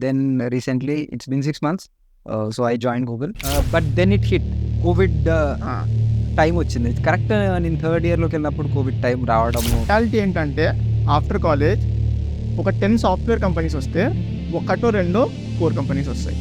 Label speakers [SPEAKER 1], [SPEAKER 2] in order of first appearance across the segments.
[SPEAKER 1] Then recently, it's been 6 months. So I joined Google. But then it hit. COVID time వచ్చింది. Correct నేను third ఇయర్లోకి వెళ్ళినప్పుడు COVID time రావడము.
[SPEAKER 2] Reality ఏంటంటే after college ఒక 10 software companies వస్తే ఒకటో రెండో కోర్ కంపెనీస్ వస్తాయి.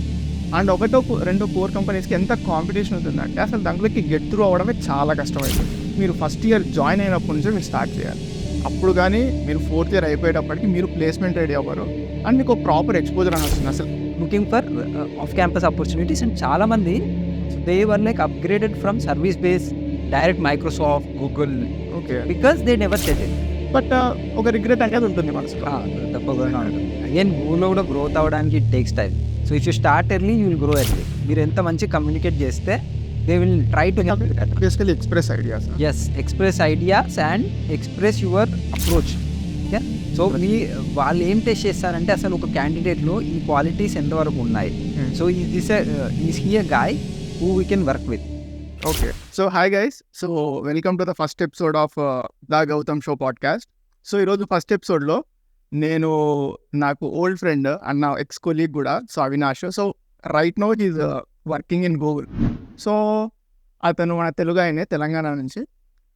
[SPEAKER 2] అండ్ ఒకటో రెండో కోర్ కంపెనీస్కి ఎంత కాంపిటీషన్ ఉంటుందంటే అసలు దాంట్లోకి గెట్ త్రూ అవ్వడమే చాలా కష్టమవుతుంది. మీరు ఫస్ట్ ఇయర్ జాయిన్ అయినప్పటి నుంచే మీరు స్టార్ట్ చేయాలి. అప్పుడు కానీ మీరు ఫోర్త్ ఇయర్ అయిపోయేటప్పటికి మీరు ప్లేస్మెంట్ రెడీ అవ్వరు అండ్ మీకు ప్రాపర్ ఎక్స్పోజర్ అని వస్తుంది. అసలు
[SPEAKER 1] looking for off campus opportunities and చాలామంది they were like upgraded from service base direct Microsoft Google
[SPEAKER 2] okay
[SPEAKER 1] because they never settle.
[SPEAKER 2] But ఒక రిగ్రెట్ అనేది ఉంటుంది మనసులో.
[SPEAKER 1] తప్పకుండా ఉంటుంది. అగైన్ గూగుల్లో కూడా గ్రోత్ అవ్వడానికి it takes time. So if you start early you will grow early. మీరు ఎంత మంచి కమ్యూనికేట్ చేస్తే they will try to help.
[SPEAKER 2] Basically express ideas.
[SPEAKER 1] Yes, express ideas and express your approach. Okay, so వాళ్ళు ఏం test చేస్తారంటే అసలు ఒక క్యాండిడేట్లో ఈ క్వాలిటీస్ ఎంతవరకు ఉన్నాయి. So is he a guy who we can work with.
[SPEAKER 2] Okay, so hi guys. So welcome to the first episode of the Gautam show podcast. So ఈరోజు first ఎపిసోడ్లో నేను నాకు ఓల్డ్ ఫ్రెండ్ అండ్ నా ఎక్స్ కొలీగ్ కూడా, so Avinash. So right now he's working in Google. So అతను మన తెలుగు ఆయనే, తెలంగాణ నుంచి.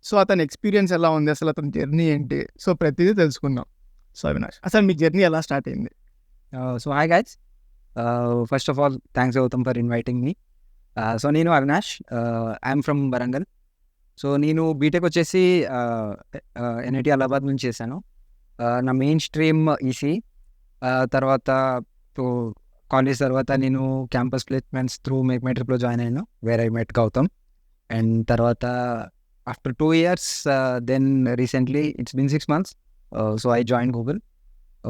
[SPEAKER 2] సో అతని ఎక్స్పీరియన్స్ ఎలా ఉంది, అసలు అతని జర్నీ ఏంటి, సో ప్రతిదీ తెలుసుకుందాం. సో అవినాష్, అసలు మీ జర్నీ ఎలా స్టార్ట్ అయింది?
[SPEAKER 1] So hi guys, first of all thanks Gautam for inviting me. So నేను Avinash, I'm from Warangal. So నేను బీటెక్ వచ్చేసి ఎన్ఐటి అలహాబాద్ నుంచి చేశాను. నా మెయిన్ స్ట్రీమ్ ఈసీ. తర్వాత కాలేజ్ తర్వాత నేను campus placements through make my ట్రిప్లో జాయిన్ అయ్యాను, where I met Gautam. And తర్వాత after 2 years, then recently it's been 6 months. So I join Google.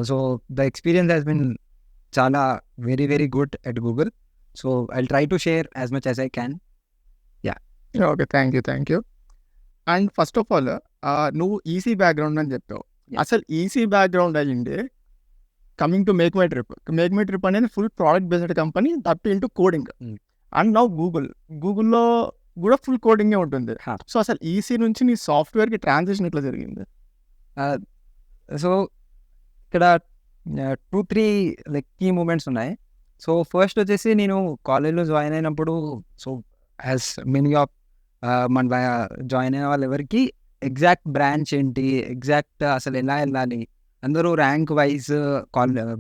[SPEAKER 1] So the experience has been చాలా very very good at Google. So I'll try to share as much as I can.
[SPEAKER 2] Okay, thank you. And first of all నువ్వు EC background అని చెప్పావు. అసలు EC background అయ్యింది coming to make my trip అనేది full product based company, that into coding. And now గూగుల్లో కూడా full కోడింగే ఉంటుంది. So అసలు ఈసీ నుంచి నీ సాఫ్ట్వేర్కి ట్రాన్సిషన్ ఎట్లా జరిగింది?
[SPEAKER 1] సో ఇక్కడ 2-3 లైక్ కీ మూమెంట్స్ ఉన్నాయి. సో ఫస్ట్ వచ్చేసి నేను కాలేజ్లో జాయిన్ అయినప్పుడు, సో యాజ్ మెనీ ఆఫ్ మన జాయిన్ అయిన వాళ్ళు ఎవరికి ఎగ్జాక్ట్ బ్రాంచ్ ఏంటి, ఎగ్జాక్ట్ అసలు ఎలా వెళ్ళాలి, అందరూ ర్యాంక్ వైజ్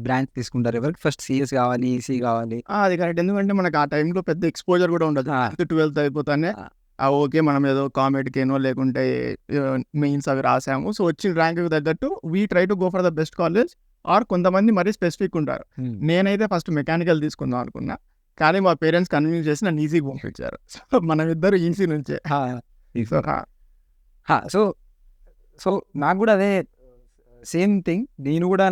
[SPEAKER 1] బ్రాంచ్ తీసుకుంటారు. ఎవరికి ఫస్ట్ సిఎస్ కావాలి, ఈసీ కావాలి.
[SPEAKER 2] అది కరెక్ట్, ఎందుకంటే మనకు ఆ టైంలో పెద్ద ఎక్స్పోజర్ కూడా ఉండదు. 12th అయిపోతానే ఓకే మనం ఏదో కామెడీకేనో లేకుంటే మెయిన్స్ అవి రాసాము, సో వచ్చిన ర్యాంక్కి తగ్గట్టు we try to go for the best college. Or కొంతమంది మరీ స్పెసిఫిక్ ఉంటారు. నేనైతే ఫస్ట్ మెకానికల్ తీసుకుందాం అనుకున్నా, కానీ మా పేరెంట్స్ కన్విన్స్ చేసి నన్ను ఈజీగా పంపించారు. సో మనం ఇద్దరు ఈసీ నుంచే.
[SPEAKER 1] సో నాకు కూడా అదే సేమ్ థింగ్.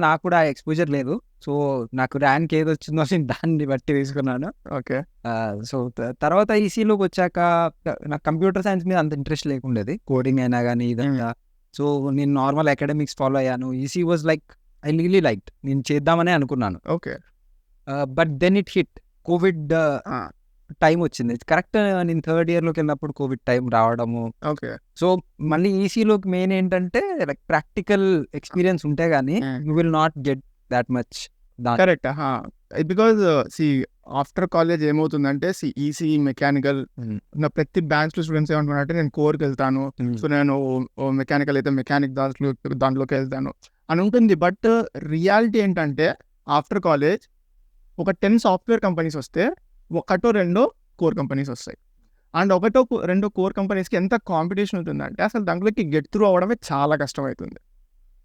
[SPEAKER 1] నాకు కూడా ఎక్స్పోజర్ లేదు. సో నాకు ర్యాంక్ ఏది వచ్చిందో దాన్ని బట్టి తీసుకున్నాను.
[SPEAKER 2] ఓకే,
[SPEAKER 1] సో తర్వాత ఈసీలోకి వచ్చాక నాకు కంప్యూటర్ సైన్స్ మీద అంత ఇంట్రెస్ట్ లేకుండేది, కోడింగ్ అయినా కానీ ఇదంతా. సో నేను నార్మల్ అకాడమిక్స్ ఫాలో అయ్యాను. EC was like I really liked, నేను చేద్దామనే అనుకున్నాను.
[SPEAKER 2] Okay,
[SPEAKER 1] but then it hit. COVID time వచ్చింది. కరెక్ట్ నేను థర్డ్ ఇయర్లోకి వెళ్ళినప్పుడు కోవిడ్ టైం రావడము.
[SPEAKER 2] ఓకే,
[SPEAKER 1] సో మళ్ళీ ఈసీలోకి మెయిన్ ఏంటంటే లైక్ ప్రాక్టికల్ ఎక్స్పీరియన్స్ ఉంటే గానీ you will not get that much.
[SPEAKER 2] Correct. Because after college ఏమవుతుందంటే ఈసీ మెకానికల్ ప్రతి బ్రాంచ్ స్టూడెంట్స్ ఏమంటున్నారంటే నేను కోర్కి వెళ్తాను, సో నేను మెకానికల్ అయితే మెకానిక్ దాంట్లోకి వెళ్తాను అని ఉంటుంది. బట్ రియాలిటీ ఏంటంటే ఆఫ్టర్ కాలేజ్ ఒక 10 సాఫ్ట్వేర్ కంపెనీస్ వస్తే ఒకటో రెండో కోర్ కంపెనీస్ వస్తాయి. అండ్ ఒకటో రెండో కోర్ కంపెనీస్కి ఎంత కాంపిటీషన్ ఉంటుందంటే అసలు దాంట్లోకి గెట్ త్రూ అవ్వడమే చాలా కష్టమవుతుంది.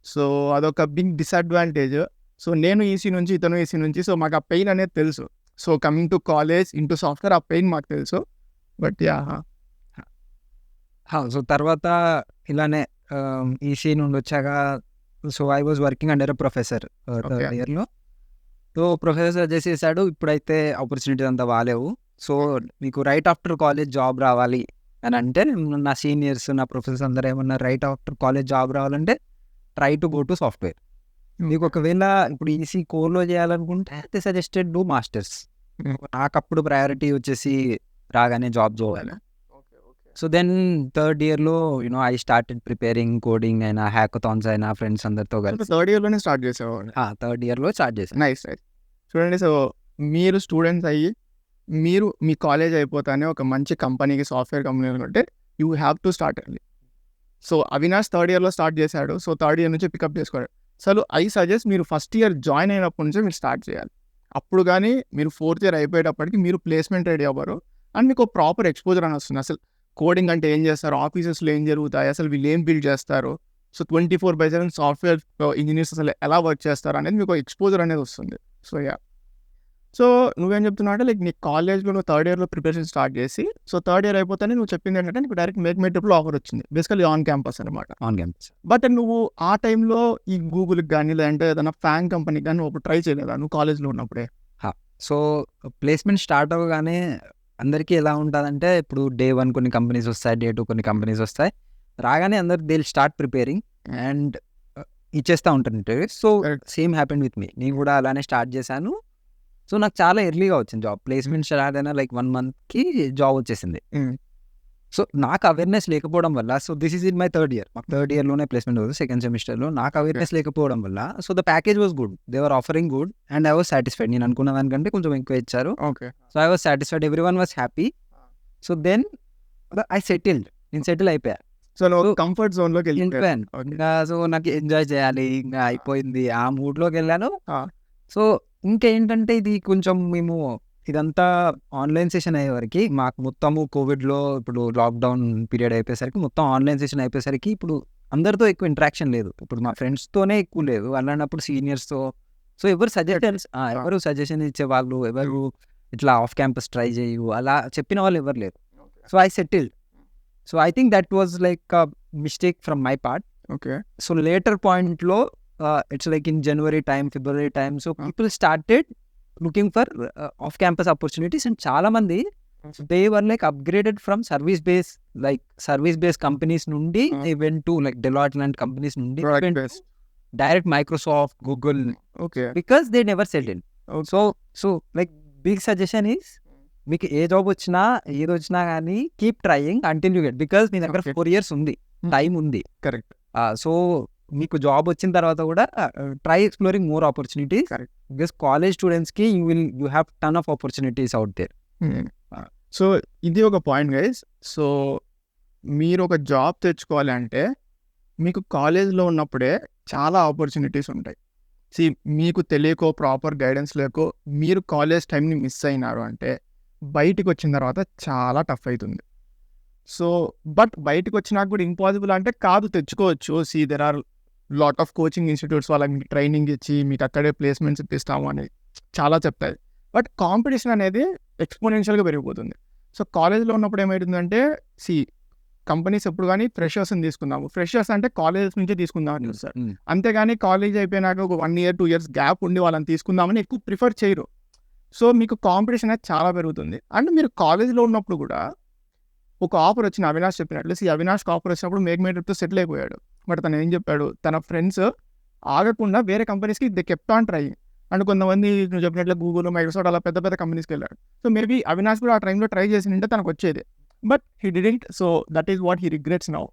[SPEAKER 2] సో అదొక బిగ్ డిసడ్వాంటేజ్. సో నేను ఈసీ నుంచి, ఇతను ఈసీ నుంచి, సో మాకు ఆ పెయిన్ అనేది తెలుసు. So coming to college into software ఆ పెయిన్ మాకు తెలుసు. బట్
[SPEAKER 1] సో తర్వాత ఇలానే ఈసీ నుండి వచ్చాక so I was working under a professor third ఇయర్లో. సో ప్రొఫెసర్ చేసేసాడు, ఇప్పుడైతే ఆపర్చునిటీస్ అంతా బాగాలేవు, సో మీకు రైట్ ఆఫ్టర్ కాలేజ్ జాబ్ రావాలి అని అంటే నా సీనియర్స్, నా ప్రొఫెసర్స్ అందరూ ఏమన్నా రైట్ ఆఫ్టర్ కాలేజ్ జాబ్ రావాలంటే try to go to software. మీకు ఒకవేళ ఇప్పుడు ఈసీ కోర్లో చేయాలనుకుంటే దే సజెస్టెడ్ డూ మాస్టర్స్. నాకు అప్పుడు ప్రయారిటీ వచ్చేసి రాగానే జాబ్ చేయాలి. సో దెన్ థర్డ్ ఇయర్లో ఐ స్టార్టెడ్ ప్రిపేరింగ్ కోడింగ్ అయినా, హ్యాకథాన్స్ అయినా ఫ్రెండ్స్ అందరితో కలిసి.
[SPEAKER 2] థర్డ్ ఇయర్లోనే స్టార్ట్ చేసేవాడు.
[SPEAKER 1] థర్డ్ ఇయర్లో స్టార్ట్ చేశాను.
[SPEAKER 2] నైస్. చూడండి. సో మీరు స్టూడెంట్స్ అయ్యి మీరు మీ కాలేజ్ అయిపోతానే ఒక మంచి కంపెనీకి సాఫ్ట్వేర్ కంపెనీ అనుకుంటే you have to start early. So Avinash third ఇయర్లో స్టార్ట్ చేశాడు. సో థర్డ్ ఇయర్ నుంచి పికప్ చేసుకోవాలి. అసలు ఐ సజెస్ట్ మీరు ఫస్ట్ ఇయర్ జాయిన్ అయినప్పటి నుంచే మీరు స్టార్ట్ చేయాలి. అప్పుడు కానీ మీరు ఫోర్త్ ఇయర్ అయిపోయేటప్పటికి మీరు ప్లేస్మెంట్ రెడీ అవ్వరు అండ్ మీకు ప్రాపర్ ఎక్స్పోజర్ అని వస్తుంది. అసలు కోడింగ్ అంటే ఏం చేస్తారు, ఆఫీసెస్లో ఏం జరుగుతాయి, అసలు వీళ్ళు ఏం బిల్డ్ చేస్తారు, సో 24/7 సాఫ్ట్వేర్ ఇంజనీర్స్ అసలు ఎలా వర్క్ చేస్తారు అనేది మీకు ఎక్స్పోజర్ అనేది వస్తుంది. సో సో నువ్వేం చెప్తున్నావు అంటే లైక్ నీ కాలేజ్లో నువ్వు థర్డ్ ఇయర్లో ప్రిపరేషన్ స్టార్ట్ చేసి సో థర్డ్ ఇయర్ అయిపోతానే నువ్వు చెప్పింది ఏంటంటే నీకు డైరెక్ట్ మేక్మేటప్లో ఆఫర్ వచ్చింది, బేసికలీ ఆన్ క్యాంపస్ అనమాట.
[SPEAKER 1] On campus.
[SPEAKER 2] బట్ నువ్వు ఆ టైంలో ఈ గూగుల్కి కానీ లేదంటే ఏదైనా ఫ్యాన్ కంపెనీకి కానీ నువ్వు ట్రై చేయలేదా నువ్వు కాలేజ్లో ఉన్నప్పుడే?
[SPEAKER 1] సో ప్లేస్మెంట్ స్టార్ట్ అవ్వగానే అందరికీ ఎలా ఉంటుందంటే ఇప్పుడు డే 1 కొన్ని కంపెనీస్ వస్తాయి, డే 2 కొన్ని కంపెనీస్ వస్తాయి. రాగానే అందరు దే స్టార్ట్ ప్రిపేరింగ్ అండ్ ఇచ్చేస్తూ ఉంటారు interviews. So same happened with me. నేను కూడా అలానే స్టార్ట్ చేశాను. సో నాకు చాలా ఎర్లీగా వచ్చింది జాబ్. ప్లేస్మెంట్ స్టార్ట్ అయినా లైక్ 1 monthకి జాబ్ వచ్చేసింది. సో నాకు అవేర్నెస్ లేకపోవడం వల్ల, so this is in my third year, మాకు థర్డ్ ఇయర్లోనే ప్లేస్మెంట్ అవుతుంది, సెకండ్ సెమిస్టర్లో. నాకు అవేర్నెస్ లేకపోవడం వల్ల so the package was good, they are offering good and I was satisfied. నేను అనుకున్న దానికంటే కొంచెం ఎక్కువ ఇచ్చారు.
[SPEAKER 2] Okay.
[SPEAKER 1] So I was satisfied, everyone was happy. So then I settled, నేను సెటిల్ అయిపోయా.
[SPEAKER 2] సో నువ్వు కంఫర్ట్ జోన్లోకి
[SPEAKER 1] వెళ్ళిపోయాను. ఇంకా సో నాకు ఎంజాయ్ చేయాలి, ఇంకా అయిపోయింది, ఆ మూడ్లోకి వెళ్ళాను. సో ఇంకేంటంటే ఇది కొంచెం మేము ఇదంతా ఆన్లైన్ సెషన్ అయ్యేవరకు మాకు మొత్తము కోవిడ్లో ఇప్పుడు లాక్డౌన్ పీరియడ్ అయిపోయేసరికి మొత్తం ఆన్లైన్ సెషన్ అయిపోయేసరికి ఇప్పుడు అందరితో ఎక్కువ ఇంటరాక్షన్ లేదు. ఇప్పుడు మా ఫ్రెండ్స్తోనే ఎక్కువ లేదు. అలాంటప్పుడు సీనియర్స్తో సో ఎవరు సజెషన్ ఇచ్చేవాళ్ళు, ఎవరు ఇట్లా ఆఫ్ క్యాంపస్ ట్రై చేయు అలా చెప్పిన వాళ్ళు ఎవరు లేరు. So I settled. So I think that was like a mistake from my part.
[SPEAKER 2] Okay.
[SPEAKER 1] So later పాయింట్లో it's like in January time, February time, so people started looking for off campus opportunities and చాలా మంది they were like upgraded from service base companies నుండి they went to like Deloitte లాంటి companies నుండి direct Microsoft, Google, because they never settle. So like big suggestion is మీకు ఏ job వచ్చినా ఏది వచ్చినా కానీ keep trying until you get, because మీ దగ్గర 4 years ఉంది, టైం ఉంది.
[SPEAKER 2] కరెక్ట్.
[SPEAKER 1] సో మీకు జాబ్ వచ్చిన తర్వాత కూడా try exploring more opportunities, because college స్టూడెంట్స్కి you have ton of opportunities out there.
[SPEAKER 2] So ఇది ఒక పాయింట్ గైస్. సో మీరు ఒక జాబ్ తెచ్చుకోవాలి అంటే మీకు కాలేజ్లో ఉన్నప్పుడే చాలా ఆపర్చునిటీస్ ఉంటాయి. మీకు తెలియకో ప్రాపర్ గైడెన్స్ లేకో మీరు కాలేజ్ టైంని మిస్ అయినారు అంటే బయటికి వచ్చిన తర్వాత చాలా టఫ్ అవుతుంది. సో బట్ బయటకు వచ్చినాక కూడా ఇంపాసిబుల్ అంటే కాదు, తెచ్చుకోవచ్చు. There are lot of coaching institutes వాళ్ళకి మీకు ట్రైనింగ్ ఇచ్చి మీకు అక్కడే ప్లేస్మెంట్స్ ఇప్పిస్తాము అని చాలా చెప్తాయి. బట్ కాంపిటీషన్ అనేది ఎక్స్పోనెన్షియల్గా పెరిగిపోతుంది. సో కాలేజ్లో ఉన్నప్పుడు ఏమవుతుందంటే కంపెనీస్ ఎప్పుడు కానీ ఫ్రెషర్స్ని తీసుకుందాము, ఫ్రెషర్స్ అంటే కాలేజ్ నుంచే తీసుకుందామని చూస్తారు. అంతేగాని కాలేజ్ అయిపోయినాక ఒక 1 year 2 years గ్యాప్ ఉండి వాళ్ళని తీసుకుందామని ఎక్కువ ప్రిఫర్ చేయరు. సో మీకు కాంపిటీషన్ అనేది చాలా పెరుగుతుంది. అండ్ మీరు కాలేజ్లో ఉన్నప్పుడు కూడా ఒక ఆఫర్ వచ్చిన అవినాష్ చెప్పినట్లు అవినాష్కి ఆఫర్ వచ్చినప్పుడు మేక్మేటర్తో సెటిల్ అయిపోయాడు. బట్ తను ఏం చెప్పాడు, తన ఫ్రెండ్స్ ఆగకుండా వేరే కంపెనీస్కి they kept on try. And కొంతమంది నువ్వు చెప్పినట్లు గూగుల్, మైక్రోసాఫ్ట్ అలా పెద్ద పెద్ద కంపెనీస్కి వెళ్ళాడు. సో మేబీ అవినాష్ కూడా ఆ టైంలో ట్రై చేసింటే తనకు వచ్చేది, but he didn't. So that is what he regrets now.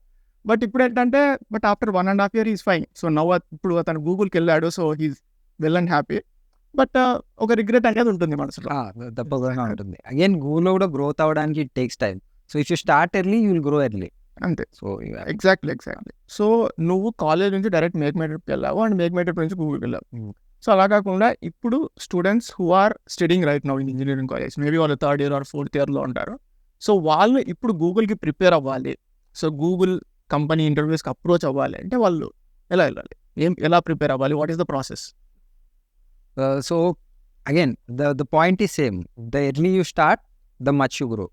[SPEAKER 2] But ఇప్పుడు ఏంటంటే but after 1.5 years is fine. So now ఇప్పుడు అతను గూగుల్కి వెళ్ళాడు, so he's well and happy. But ఒక రిగ్రెట్ అనేది ఉంటుంది మనసులో,
[SPEAKER 1] తప్పకుండా ఉంటుంది. అగైన్ గూగుల్లో కూడా గ్రోత్ అవ్వడానికి it takes time. So if you start early you will grow early.
[SPEAKER 2] అంతే.
[SPEAKER 1] So
[SPEAKER 2] exactly. సో నువ్వు కాలేజ్ నుంచి డైరెక్ట్ మేక్మేటర్కి వెళ్ళావు అండ్ మేక్మేటర్ నుంచి గూగుల్కి వెళ్ళావు. సో అలా కాకుండా ఇప్పుడు students who are studying right now in engineering college, maybe వాళ్ళు 3rd year or 4th yearలో ఉంటారు. సో వాళ్ళు ఇప్పుడు గూగుల్కి ప్రిపేర్ అవ్వాలి, సో గూగుల్ కంపెనీ ఇంటర్వ్యూస్కి అప్రోచ్ అవ్వాలి అంటే వాళ్ళు ఎలా వెళ్ళాలి, ఎలా ప్రిపేర్ అవ్వాలి, what is the process?
[SPEAKER 1] So again the point is same, the early you start the much you grow,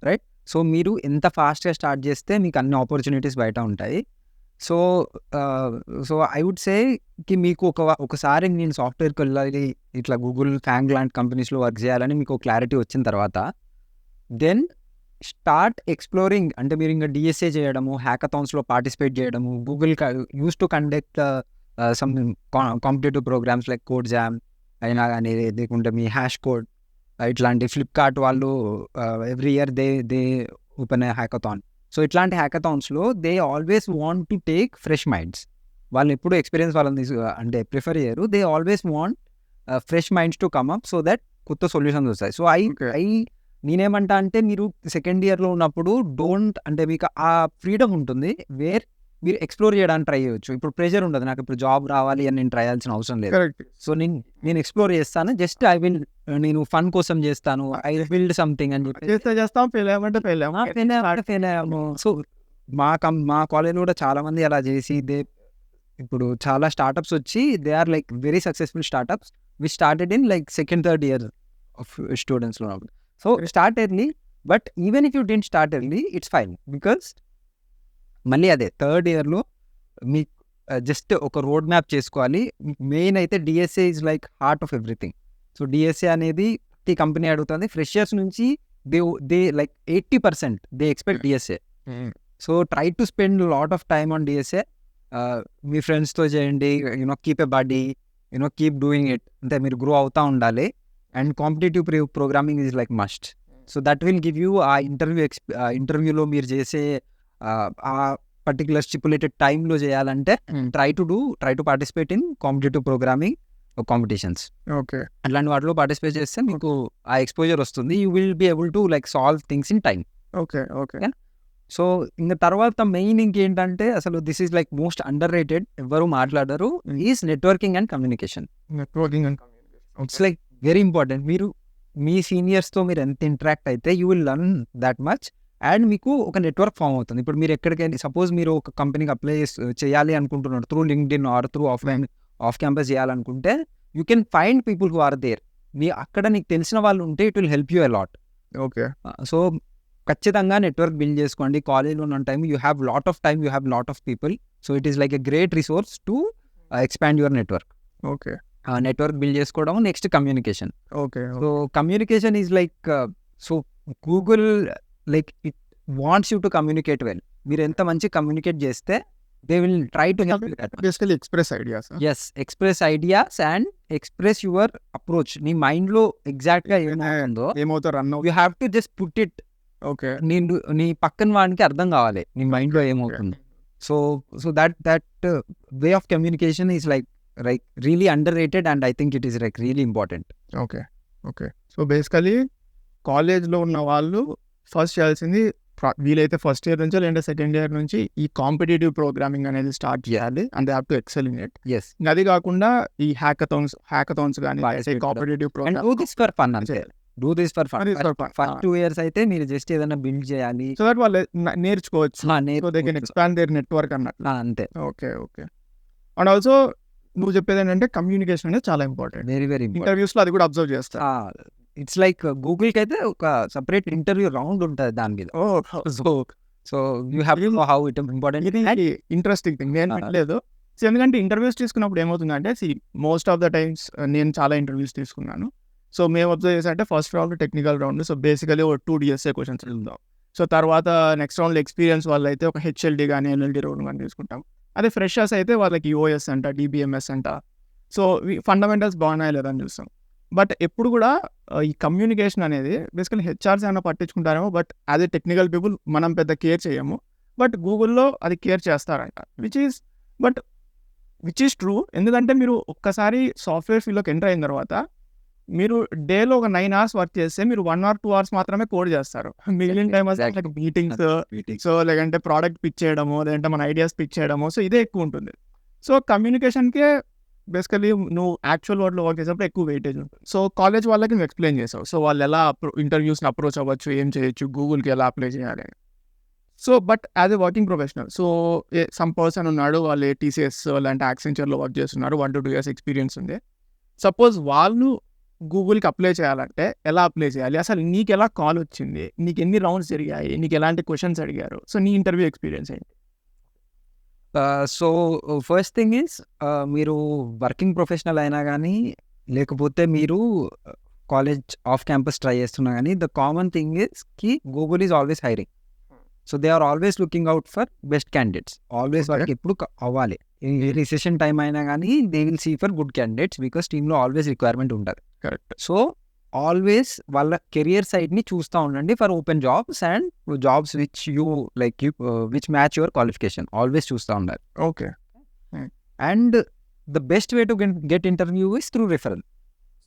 [SPEAKER 1] right? So మీరు ఎంత ఫాస్ట్గా స్టార్ట్ చేస్తే మీకు అన్ని ఆపర్చునిటీస్ బయట ఉంటాయి. సో ఐ వుడ్ సే కి మీకు ఒకసారి నేను సాఫ్ట్వేర్కి వెళ్ళాలి, ఇట్లా గూగుల్, ఫ్యాంగ్ లాంటి కంపెనీస్లో వర్క్ చేయాలని మీకు క్లారిటీ వచ్చిన తర్వాత దెన్ స్టార్ట్ ఎక్స్ప్లోరింగ్. అంటే మీరు ఇంకా డిఎస్ఏ చేయడము, హ్యాకథాన్స్లో పార్టిసిపేట్ చేయడము, Google use to conduct some competitive programs like code jam అయినా కానీ, లేకుంటే మీ హ్యాష్ కోడ్ ఇట్లాంటి ఫ్లిప్కార్ట్ వాళ్ళు every year they open hackathon. So ఇట్లాంటి హ్యాకథాన్స్లో they always want to take fresh minds. వాళ్ళు ఎప్పుడు ఎక్స్పీరియన్స్ వాళ్ళని అంటే ప్రిఫర్ చేయరు. They always want fresh minds to come up so that కొత్త సొల్యూషన్స్ వస్తాయి. So
[SPEAKER 2] Okay.
[SPEAKER 1] నేనేమంటా అంటే మీరు సెకండ్ ఇయర్లో ఉన్నప్పుడు అంటే మీకు ఆ ఫ్రీడమ్ ఉంటుంది వేర్ మీరు ఎక్స్ప్లోర్ చేయడానికి ట్రై చేయొచ్చు. ఇప్పుడు ప్రెషర్ ఉండదు, నాకు ఇప్పుడు జాబ్ రావాలి అని నేను ట్రై చేయాల్సిన అవసరం లేదు.
[SPEAKER 2] Correct.
[SPEAKER 1] సో నేను ఎక్స్ప్లోర్ చేస్తాను, జస్ట్ నేను ఫన్ కోసం చేస్తాను, ఐ బిల్డ్ సంథింగ్ అని చెప్పి
[SPEAKER 2] చేస్తాం, ఫెయిల్ అయ్యామంటే ఫెయిల్ అయ్యాము.
[SPEAKER 1] సో మా కాలేజ్లో కూడా చాలా మంది అలా చేసి ఇప్పుడు చాలా స్టార్టప్స్ వచ్చి they are like very successful startups we started in like second third year of స్టూడెంట్స్లో ఉన్నప్పుడు. So start early, but even if you didn't start early it's fine, because మళ్ళీ అదే థర్డ్ ఇయర్లో మీకు జస్ట్ ఒక రోడ్ మ్యాప్ చేసుకోవాలి. Main అయితే DSA is like heart of everything. So DSA అనేది ప్రతి కంపెనీ అడుగుతుంది. ఫ్రెషర్స్ నుంచి they like 80% they expect DSA. So try to spend lot of time on DSA. మీ ఫ్రెండ్స్తో చేయండి, keep a buddy, keep doing it. అంటే మీరు గ్రో అవుతూ ఉండాలి. And competitive programming is like must. So that will give you ఆ ఇంటర్వ్యూలో మీరు చేసే ఆ పర్టికులర్ స్టిపులేటెడ్ టైంలో చేయాలంటే try to participate in competitive programming competitions.
[SPEAKER 2] Okay.
[SPEAKER 1] అట్లాంటి వాటిలో పార్టిసిపేట్ చేస్తే మీకు ఆ ఎక్స్పోజర్ వస్తుంది. You will be able to like solve things in time.
[SPEAKER 2] Okay. Okay.
[SPEAKER 1] So ఇంకా తర్వాత మెయిన్ ఇంకేంటంటే అసలు this is like most under rated, ఎవరు మాట్లాడరు, is networking and communication.
[SPEAKER 2] Networking and
[SPEAKER 1] it's like very important. మీరు మీ సీనియర్స్తో మీరు ఎంత ఇంటరాక్ట్ అయితే you will learn that much. And మీకు ఒక నెట్వర్క్ ఫామ్ అవుతుంది. ఇప్పుడు మీరు ఎక్కడికైనా సపోజ్ మీరు ఒక కంపెనీకి అప్లై చేయాలి అనుకుంటున్నారు through LinkedIn or through off campus చేయాలనుకుంటే you can find people who are there. అక్కడ నీకు తెలిసిన వాళ్ళు ఉంటే it will help you a lot.
[SPEAKER 2] Okay.
[SPEAKER 1] So ఖచ్చితంగా నెట్వర్క్ బిల్డ్ చేసుకోండి. కాలేజ్లో ఉన్న time you have lot of time, you have lot of people. So it is like a great resource to expand your network.
[SPEAKER 2] Okay.
[SPEAKER 1] Network build చేసుకోవడం. Next communication.
[SPEAKER 2] Okay.
[SPEAKER 1] So communication is like so Google like it wants you to communicate well. మీరు ఎంత మంచి communicate చేస్తే they will try to help you.
[SPEAKER 2] Basically express ideas.
[SPEAKER 1] Yes, express ideas and express your approach. నీ మైండ్లో ఎగ్జాక్ట్గా ఏమవుతుందో
[SPEAKER 2] ఏమవుతో run
[SPEAKER 1] you have to just put it.
[SPEAKER 2] Okay.
[SPEAKER 1] నీ పక్కన వాడికి అర్థం కావాలి నీ మైండ్లో ఏమవుతుంది. So that way of communication is like really underrated and I think it is like really important.
[SPEAKER 2] Okay. Okay. So basically కాలేజ్లో ఉన్న వాళ్ళు ఫస్ట్ చేయాల్సింది వీలైతే ఫస్ట్ ఇయర్ నుంచి లేదంటే సెకండ్ ఇయర్ నుంచి ఈ కాంపిటేటివ్ ప్రోగ్రామింగ్ అనేది స్టార్ట్ చేయాలి. And they have to excel in it.
[SPEAKER 1] Yes.
[SPEAKER 2] అది కాకుండా ఈ హ్యాకథాన్స్ కానీ competitive
[SPEAKER 1] and do this for fun అంతే. Do this for fun. First 2 years అయితే మీరు జస్ట్ ఏదైనా బిల్డ్ చేయాలి.
[SPEAKER 2] సో దట్ వాళ్ళు నేర్చుకోవచ్చు. So they can expand their network అన్నట్లు.
[SPEAKER 1] అంతే.
[SPEAKER 2] ఓకే. ఓకే. అండ్ ఆల్సో నువ్వు చెప్పేది ఏంటంటే కమ్యూనికేషన్ అనేది చాలా ఇంపార్టెంట్.
[SPEAKER 1] Very very important.
[SPEAKER 2] ఇంటర్వ్యూస్లో అది కూడా అబ్జర్వ్ చేస్తా.
[SPEAKER 1] ఇట్స్ లైక్ గూగుల్కి అయితే ఒక సపరేట్ ఇంటర్వ్యూ రౌండ్ ఉంటుంది దాని మీద. So you have to know how it important.
[SPEAKER 2] ఇది ఇంట్రెస్టింగ్ థింగ్. నేను వినలేదు. సో ఎందుకంటే ఇంటర్వ్యూస్ తీసుకున్నప్పుడు ఏమవుతుందంటే మోస్ట్ ఆఫ్ ద టైమ్స్ నేను చాలా ఇంటర్వ్యూస్ తీసుకున్నాను. సో మేము అబ్జర్వ్ చేసామంటే first round technical round. So basically 2 DSA questions వెళ్దాం. సో తర్వాత నెక్స్ట్ రౌండ్లో ఎక్స్పీరియన్స్ వాళ్ళు అయితే ఒక HLD కానీ LLD రౌండ్ కానీ తీసుకుంటాం. అదే ఫ్రెషర్స్ అయితే వాళ్ళకి OS అంట, DBMS అంట. సో ఫండమెంటల్స్ బాగున్నాయి లేదని చూస్తాం. బట్ ఎప్పుడు కూడా ఈ కమ్యూనికేషన్ అనేది బేసికలీ హెచ్ఆర్స్ ఏమైనా పట్టించుకుంటారేమో, but as a technical people మనం పెద్ద కేర్ చేయము. బట్ గూగుల్లో అది కేర్ చేస్తారంట, విచ్ ఈస్ ట్రూ. ఎందుకంటే మీరు ఒక్కసారి సాఫ్ట్వేర్ ఫీల్డ్లోకి ఎంటర్ అయిన తర్వాత మీరు డేలో ఒక 9 hours వర్క్ చేస్తే మీరు 1 or 2 hours మాత్రమే కోడ్ చేస్తారు. మిగిలిన టైం లైక్ మీటింగ్స్, సో లేదంటే ప్రోడక్ట్ పిచ్ చేయడమో, లేదంటే మన ఐడియాస్ పిచ్ చేయడమో, సో ఇదే ఎక్కువ ఉంటుంది. సో కమ్యూనికేషన్కే బేసికలీ నువ్వు యాక్చువల్ వర్డ్లో వర్క్ చేసేటప్పుడు ఎక్కువ వెయిటేజ్ ఉంటుంది. సో కాలేజ్ వాళ్ళకి నువ్వు ఎక్స్ప్లెయిన్ చేసావు. సో వాళ్ళు ఎలా ఇంటర్వ్యూస్ని అప్రోచ్ అవ్వచ్చు, ఏం చేయొచ్చు, గూగుల్కి ఎలా అప్లై చేయాలి. So but as a working professional, so some person ఉన్నాడు, వాళ్ళు TCS లాంటి యాక్సెంచర్లో వర్క్ చేస్తున్నారు, 1 to 2 years ఎక్స్పీరియన్స్ ఉంది. సపోజ్ వాళ్ళు గూగుల్కి అప్లై చేయాలంటే ఎలా అప్లై చేయాలి, అసలు నీకు ఎలా కాల్ వచ్చింది, నీకు ఎన్ని రౌండ్స్ జరిగాయి, నీకు ఎలాంటి క్వశ్చన్స్ అడిగారు, సో నీ ఇంటర్వ్యూ ఎక్స్పీరియన్స్ ఏంటి?
[SPEAKER 1] సో ఫస్ట్ థింగ్ ఈజ్ మీరు వర్కింగ్ ప్రొఫెషనల్ అయినా కానీ, లేకపోతే మీరు కాలేజ్ ఆఫ్ క్యాంపస్ ట్రై చేస్తున్నా కానీ, ద కామన్ థింగ్ ఈజ్ కి Google is always hiring. So they are always looking out for best candidates. Always వాళ్ళకి ఎప్పుడు అవ్వాలి, రిసెషన్ టైం అయినా కానీ they will see for good candidates, because టీంలో always requirement ఉంటుంది.
[SPEAKER 2] కరెక్ట్.
[SPEAKER 1] సో ఆల్వేస్ వాళ్ళ career సైడ్ని చూస్తూ ఉండండి for open jobs and jobs which you like which match your qualification. Always చూస్తూ ఉండాలి.
[SPEAKER 2] Okay.
[SPEAKER 1] And the best way to get interview is through referral.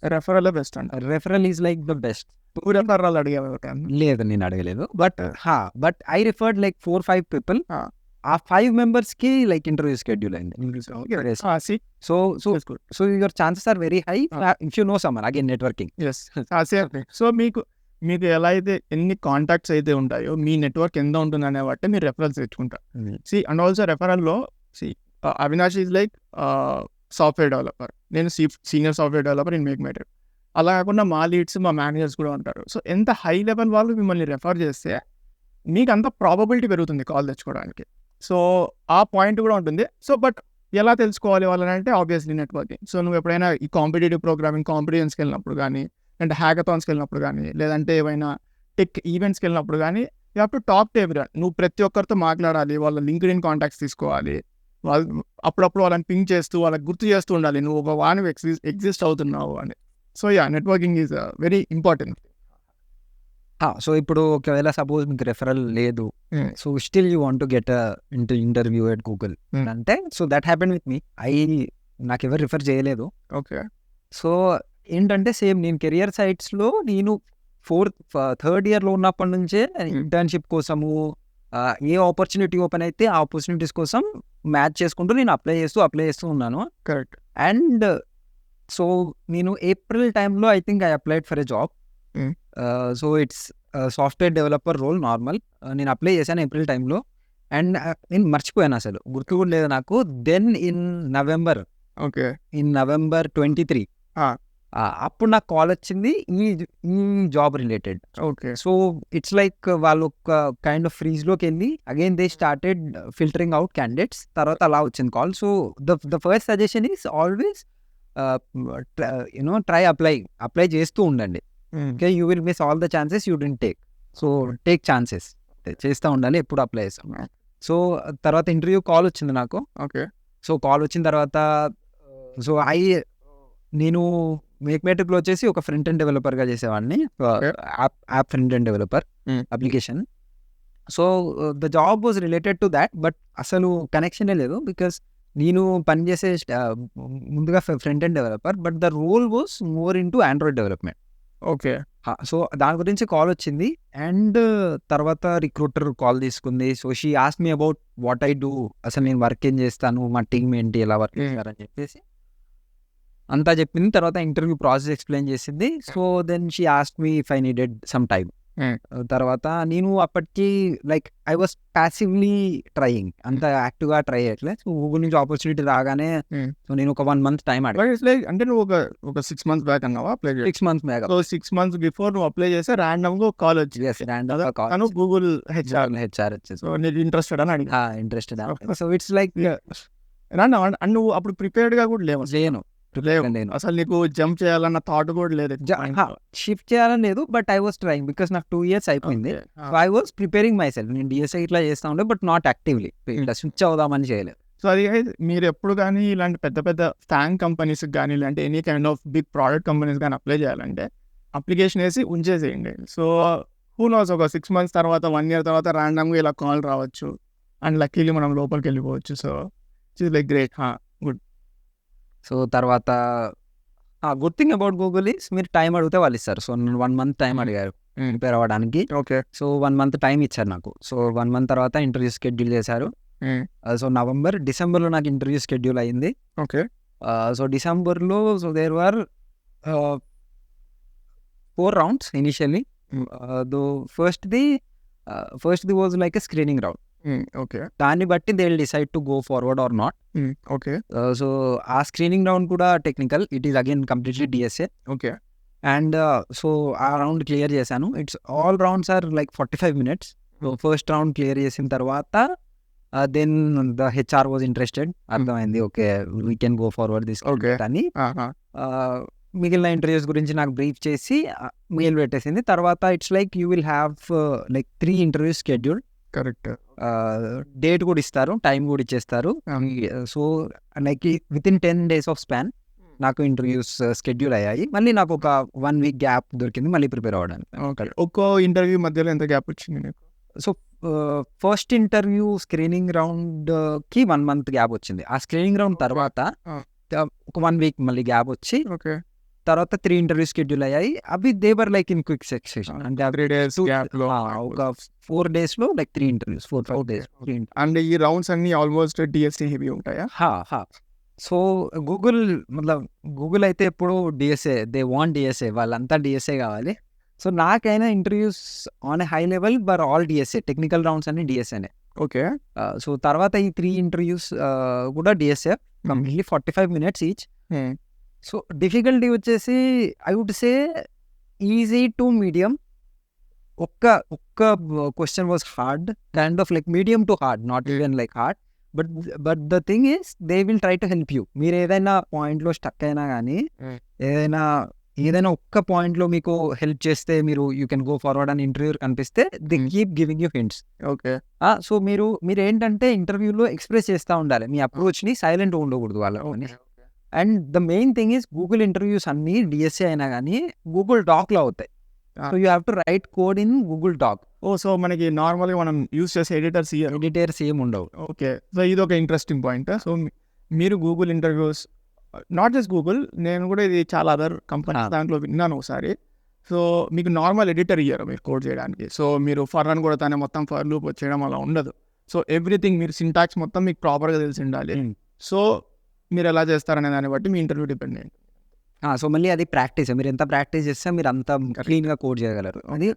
[SPEAKER 2] Referral best అంట.
[SPEAKER 1] Referral is like the best.
[SPEAKER 2] నువ్వు referral అడిగావు?
[SPEAKER 1] లేదు, నేను అడగలేదు. But I referred like 4-5 people.
[SPEAKER 2] ఆ.
[SPEAKER 1] ఆ 5 మెంబర్స్ కి లైక్ ఇంటర్వ్యూ షెడ్యూల్ అయింది. So so your chances are very high if you know someone again networking.
[SPEAKER 2] So మీకు ఎలా అయితే ఎన్ని కాంటాక్ట్స్ అయితే ఉంటాయో మీ నెట్వర్క్ ఎంత ఉంటుంది అనే బట్టి మీరు రెఫరల్స్ తెచ్చుకుంటారు. అండ్ ఆల్సో రెఫరల్లో Avinash is like software developer, నేను senior software developer in MakeMyTrip. అలా కాకుండా మా లీడ్స్, మా మేనేజర్స్ కూడా ఉంటారు. సో ఎంత హై లెవెల్ వాళ్ళు మిమ్మల్ని రెఫర్ చేస్తే మీకు అంత ప్రాబబిలిటీ పెరుగుతుంది కాల్ తెచ్చుకోవడానికి. సో ఆ పాయింట్ కూడా ఉంటుంది. సో బట్ ఎలా తెలుసుకోవాలి వాళ్ళని అంటే ఆబ్వియస్లీ నెట్వర్కింగ్. సో నువ్వు ఎప్పుడైనా ఈ కాంపిటేటివ్ ప్రోగ్రామింగ్ కాంపిటీషన్స్కి వెళ్ళినప్పుడు కానీ, అంటే హ్యాకథాన్స్కి వెళ్ళినప్పుడు కానీ, లేదంటే ఏమైనా టెక్ ఈవెంట్స్కి వెళ్ళినప్పుడు కానీ, you have to talk to everyone. నువ్వు ప్రతి ఒక్కరితో మాట్లాడాలి, వాళ్ళ లింక్డ్ ఇన్ కాంటాక్ట్స్ తీసుకోవాలి, వాళ్ళు అప్పుడప్పుడు వాళ్ళని పింక్ చేస్తూ వాళ్ళకి గుర్తు చేస్తూ ఉండాలి నువ్వు ఒక వాని ఎగ్జిస్ట్ అవుతున్నావు అని. So networking is very important.
[SPEAKER 1] So ఇప్పుడు ఒకవేళ సపోజ్ మీకు రెఫరల్ లేదు, so still you want to get interview at Google అంటే, so that happen with me. నాకు ఎవరు రిఫర్ చేయలేదు.
[SPEAKER 2] ఓకే.
[SPEAKER 1] సో ఏంటంటే సేమ్ నేను కెరియర్ సైట్స్లో నేను థర్డ్ ఇయర్లో ఉన్నప్పటి నుంచే ఇంటర్న్షిప్ కోసము ఏ ఆపర్చునిటీ ఓపెన్ అయితే ఆ ఆపర్చునిటీస్ కోసం మ్యాచ్ చేసుకుంటూ నేను అప్లై చేస్తూ ఉన్నాను.
[SPEAKER 2] కరెక్ట్.
[SPEAKER 1] అండ్ సో నేను ఏప్రిల్ టైంలో I think I applied for a job. So it's software developer role normal. నేను అప్లై చేశాను ఏప్రిల్ టైంలో. అండ్ నేను మర్చిపోయాను, అసలు గుర్తు కూడా లేదు నాకు. దెన్ ఇన్ నవంబర్ 23 అప్పుడు నాకు కాల్ వచ్చింది ఈ job related.
[SPEAKER 2] Okay.
[SPEAKER 1] So it's like వాళ్ళు ఒక కైండ్ ఆఫ్ ఫ్రీజ్లోకి వెళ్ళి again they started filtering out candidates. తర్వాత అలా వచ్చింది call. So the first suggestion is always try apply చేస్తూ ఉండండి. Okay, you will miss all the chances you don't take. So take chances, చేస్తూ ఉండాలి, ఎప్పుడు అప్లై చేస్తాం. సో తర్వాత ఇంటర్వ్యూ కాల్ వచ్చింది నాకు.
[SPEAKER 2] ఓకే.
[SPEAKER 1] సో కాల్ వచ్చిన తర్వాత సో నేను మేక్మేటిక్లో వచ్చేసి ఒక ఫ్రంట్ ఎండ్ డెవలపర్గా చేసేవాడిని, app front end developer application. So the job was related to that, but అసలు కనెక్షనే లేదు. బికాస్ నేను పనిచేసే ముందుగా front end developer, but the role was more into Android development.
[SPEAKER 2] Okay.
[SPEAKER 1] So దాని గురించి కాల్ వచ్చింది. అండ్ తర్వాత రిక్రూటర్ కాల్ తీసుకుంది. So she ask me about what I do, అసలు నేను వర్క్ ఏం చేస్తాను, మా టీమ్ ఏంటి, ఎలా వర్క్ చేస్తారని చెప్పేసి అంతా చెప్పింది. తర్వాత ఇంటర్వ్యూ ప్రాసెస్ ఎక్స్ప్లెయిన్ చేసింది. So then she ask me if I needed some time. తర్వాత నేను అప్పటికి like I was passively trying, అంత యాక్టివ్గా ట్రై చేయట్లేదు. సో గూగుల్ నుంచి ఆపర్చునిటీ రాగానే సో నేను ఒక 1 month టైం అడిగాను.
[SPEAKER 2] అంటే నువ్వు ఒక 6 months బ్యాక్ అన్నావా apply?
[SPEAKER 1] 6 months back.
[SPEAKER 2] So 6 months before నువ్వు అప్లై చేస్తే ర్యాండమ్ గా కాల్ వచ్చింది, గూగుల్ హెచ్ఆర్ వచ్చేసి. సో నేను ఇంట్రెస్టెడ్ అని అడిగా.
[SPEAKER 1] ఇంట్రెస్టెడ్. సో ఇట్స్ లైక్
[SPEAKER 2] నువ్వు అప్పుడు ప్రిపేర్డ్ గా కూడా లేను అసలు, నీకు జంప్ చేయాలన్న థాట్ కూడా లేదు,
[SPEAKER 1] షిఫ్ట్ చేయాలని లేదు. But I was trying because నాకు 2 years అయిపోయింది. So I was preparing my self. నేను డిఎస్ఐ ఇట్లా చేస్తా ఉండే, బట్ నాట్ యాక్టివ్లీ ఇట్లా స్విచ్ అవుదామని చేయలేదు.
[SPEAKER 2] సో అది మీరు ఎప్పుడు కానీ ఇలాంటి పెద్ద పెద్ద ఫ్యాంక్ కంపెనీస్ కానీ, లేదంటే any kind of big product companies కానీ అప్లై చేయాలంటే అప్లికేషన్ వేసి ఉంచేసేయండి. సో హూ నోస్, ఒక 6 months తర్వాత 1 year తర్వాత ర్యాండమ్గా ఇలా కాల్ రావచ్చు, అండ్ లక్కీలీ మనం లోపలికి వెళ్ళిపోవచ్చు. So it's like great, good.
[SPEAKER 1] So తర్వాత good thing about Google is మీరు టైం అడిగితే వాళ్ళు ఇస్తారు. సో నేను 1 month టైం అడిగారు ప్రిపేర్ అవ్వడానికి.
[SPEAKER 2] ఓకే.
[SPEAKER 1] సో 1 month టైం ఇచ్చారు నాకు. సో 1 month తర్వాత ఇంటర్వ్యూ షెడ్యూల్ చేశారు. సో డిసెంబర్లో నాకు ఇంటర్వ్యూ షెడ్యూల్ అయింది.
[SPEAKER 2] ఓకే.
[SPEAKER 1] సో డిసెంబర్లో so there were 4 rounds initially. Though ఫస్ట్ది was like a screening round.
[SPEAKER 2] Okay.
[SPEAKER 1] దాన్ని బట్టి they will decide to go forward or not.
[SPEAKER 2] Okay.
[SPEAKER 1] So ఆ స్క్రీనింగ్ రౌండ్ కూడా technical, it is again completely DSA.
[SPEAKER 2] Okay.
[SPEAKER 1] And so ఆ round clear చేశాను. It's all rounds are like 45 minutes. So first round clear చేసిన తర్వాత then the HR was interested. అర్థమైంది, okay we can go forward this అని. మిగిలిన interviews గురించి నాకు brief చేసి మెయిల్ పెట్టేసింది. తర్వాత it's like you will have like 3 interviews scheduled.
[SPEAKER 2] Correct.
[SPEAKER 1] Date కూడా ఇస్తారు, టైం కూడా ఇచ్చేస్తారు. So like with in 10 days of span నాకు ఇంటర్వ్యూస్ షెడ్యూల్ అయ్యాయి. మళ్ళీ నాకు ఒక 1 week గ్యాప్ దొరికింది మళ్ళీ ప్రిపేర్ అవ్వడానికి.
[SPEAKER 2] ఒక్కో ఇంటర్వ్యూ మధ్యలో ఎంత గ్యాప్ వచ్చింది నీకు?
[SPEAKER 1] సో ఫస్ట్ ఇంటర్వ్యూ స్క్రీనింగ్ రౌండ్కి 1 month గ్యాప్ వచ్చింది. ఆ స్క్రీనింగ్ రౌండ్ తర్వాత ఒక 1 week మళ్ళీ గ్యాప్ వచ్చి,
[SPEAKER 2] ఓకే,
[SPEAKER 1] తర్వాత 3 ఇంటర్వ్యూస్ షెడ్యూల్ అయ్యాయి. అవి they were like in quick succession. అంటే
[SPEAKER 2] 3 days gap లో
[SPEAKER 1] ఒక 4 డేస్‌లో like 3 interviews 4-5 days 3 interviews.
[SPEAKER 2] And ఈ రౌండ్స్ అన్ని ఆల్మోస్ట్ డిఎస్సి హెవీ ఉంటాయా?
[SPEAKER 1] సో గూగుల్ అయితే ఎప్పుడు డిఎస్ఏ దే వాంట్ డిఎస్ఏ వాళ్ళంతా డిఎస్ఏ కావాలి. సో నాకైనా interviews on a high level బర్ ఆల్ డిఎస్ఏ టెక్నికల్ రౌండ్స్ అన్ని డిఎస్ఏనే.
[SPEAKER 2] ఓకే.
[SPEAKER 1] సో తర్వాత ఈ 3 ఇంటర్వ్యూస్ కూడా DSA completely 45 minutes each. So difficulty వచ్చేసి I would say easy to medium. ఒక్క question was hard, kind of like medium to hard, not even like hard. But the thing is they will try to help you. మీరు ఏదైనా పాయింట్లో stuck అయినా కానీ ఏదైనా ఒక్క పాయింట్లో మీకు హెల్ప్ చేస్తే మీరు యూ కెన్ గో ఫార్వర్డ్ అని ఇంటర్వ్యూ కనిపిస్తే they keep giving you hints.
[SPEAKER 2] Okay.
[SPEAKER 1] So మీరు ఏంటంటే ఇంటర్వ్యూలో ఎక్స్ప్రెస్ చేస్తూ ఉండాలి మీ అప్రోచ్ని, సైలెంట్ ఉండకూడదు వాళ్ళని. And the main thing is Google interviews అన్ని డిఎస్ఏ అయినా కానీ గూగుల్ డాక్లో అవుతాయి. So you have to write code in Google doc.
[SPEAKER 2] So మనకి నార్మల్గా మనం యూస్ చేసే ఎడిటర్స్
[SPEAKER 1] ఏం ఉండవు.
[SPEAKER 2] ఓకే. సో ఇది ఒక ఇంట్రెస్టింగ్ పాయింట్. సో మీరు Google interviews, not just Google, నేను కూడా ఇది చాలా అదర్ కంపెనీస్ దాంట్లో విన్నాను ఒకసారి. సో మీకు నార్మల్ ఎడిటర్ ఇయ్యారు మీరు కోడ్ చేయడానికి. సో మీరు ఫర్ అని కూడా తనే మొత్తం ఫర్ లూప్ వచ్చేయడం అలా ఉండదు. సో ఎవ్రీథింగ్ మీరు సింటాక్స్ మొత్తం మీకు ప్రాపర్గా తెలిసి ఉండాలి. సో మీరు ఎలా చేస్తారనే దాన్ని బట్టి మీ ఇంటర్వ్యూ డిపెండెంట్.
[SPEAKER 1] సో మళ్ళీ అది ప్రాక్టీస్. మీరు ఎంత ప్రాక్టీస్ చేస్తే మీరు అంత క్లీన్గా కోడ్ చేయగలరు. అది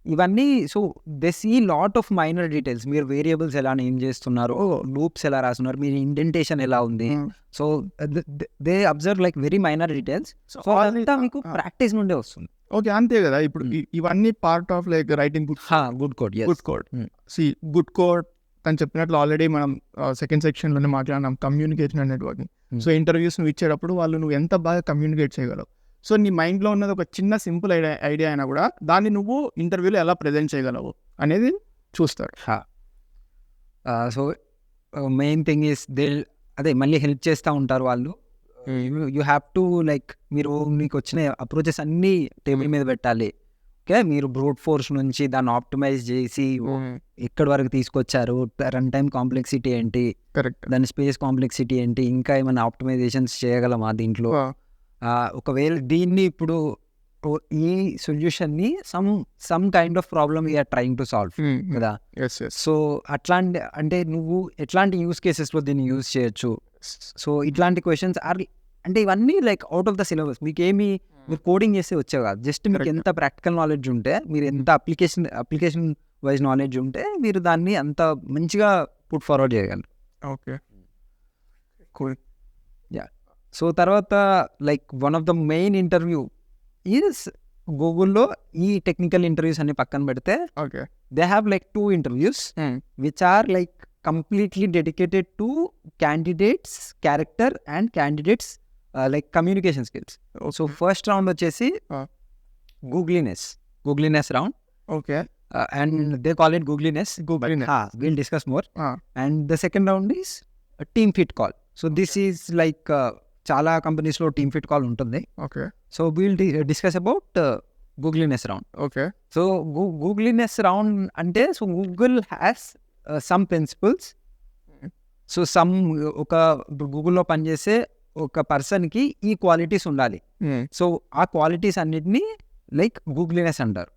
[SPEAKER 1] ఇవన్నీ. So they see lot of minor details. మీరు వేరియబుల్స్ ఎలా నేమ్ చేస్తున్నారు, లూప్స్ ఎలా రాస్తున్నారు, మీ ఇండెంటేషన్ ఎలా ఉంది. So they observe like very minor details. So అదంతా మీకు ప్రాక్టీస్ నుండే వస్తుంది.
[SPEAKER 2] ఓకే, అంతే కదా. ఇప్పుడు ఇవన్నీ part of like writing
[SPEAKER 1] good code.
[SPEAKER 2] Good code తను చెప్పినట్లు ఆల్రెడీ మనం సెకండ్ సెక్షన్లోనే మాట్లాడినాం, communication and networking. So interviews నువ్వు ఇచ్చేటప్పుడు నువ్వు ఎంత బాగా కమ్యూనికేట్ చేయగలవు. సో నీ మైండ్లో ఉన్నది ఒక చిన్న సింపుల్ ఐడియా అయినా కూడా దాన్ని నువ్వు ఇంటర్వ్యూలో ఎలా ప్రజెంట్ చేయగలవు అనేది చూస్తారు.
[SPEAKER 1] సో మెయిన్ థింగ్ ఈస్ అదే మళ్ళీ హెల్ప్ చేస్తూ ఉంటారు వాళ్ళు. యూ హ్యావ్ టు లైక్ మీకు వచ్చిన అప్రోచెస్ అన్నీ టేబుల్ మీద పెట్టాలి. ఓకే, మీరు బ్రూట్ ఫోర్స్ నుంచి దాన్ని ఆప్టిమైజ్ చేసి ఎక్కడి వరకు తీసుకొచ్చారు, రన్ టైమ్ కాంప్లెక్సిటీ ఏంటి,
[SPEAKER 2] కరెక్ట్,
[SPEAKER 1] దాని స్పేస్ కాంప్లెక్సిటీ ఏంటి, ఇంకా ఏమైనా ఆప్టిమైజేషన్స్ చేయగలమా దీంట్లో. ఒకవేళ దీన్ని ఇప్పుడు ఈ సొల్యూషన్ని some kind of problem you're trying to solve కదా. సో అట్లాంటి అంటే నువ్వు ఎట్లాంటి యూస్ కేసెస్లో దీన్ని యూజ్ చేయొచ్చు. సో ఇట్లాంటి క్వశ్చన్స్ అంటే ఇవన్నీ like out of the syllabus. మీరు కోడింగ్ చేస్తే వచ్చేవి కాదు. జస్ట్ మీకు ఎంత ప్రాక్టికల్ నాలెడ్జ్ ఉంటే, మీరు ఎంత అప్లికేషన్ వైజ్ నాలెడ్జ్ ఉంటే మీరు దాన్ని అంత మంచిగా పుట్ ఫార్వర్డ్ చేయగలరు.
[SPEAKER 2] Okay, cool.
[SPEAKER 1] సో తర్వాత like one of the main interview is గూగుల్లో ఈ టెక్నికల్ ఇంటర్వ్యూస్ అన్ని పక్కన పెడితే
[SPEAKER 2] okay
[SPEAKER 1] they have like 2 interviews which are like completely dedicated to candidates character and candidates like communication skills. So first round వచ్చేసి googliness round.
[SPEAKER 2] Okay.
[SPEAKER 1] And they call it googliness. Will discuss more. And the second round is team fit call. So this is like చాలా కంపెనీస్లో team fit call ఉంటుంది.
[SPEAKER 2] Okay.
[SPEAKER 1] So will discuss about googliness round.
[SPEAKER 2] Okay.
[SPEAKER 1] So googliness round అంటే so Google has some principles. So గూగుల్లో పనిచేసే ఒక పర్సన్కి ఈ qualities ఉండాలి. సో ఆ క్వాలిటీస్ అన్నిటినీ లైక్ గూగ్లీనెస్ అంటారు.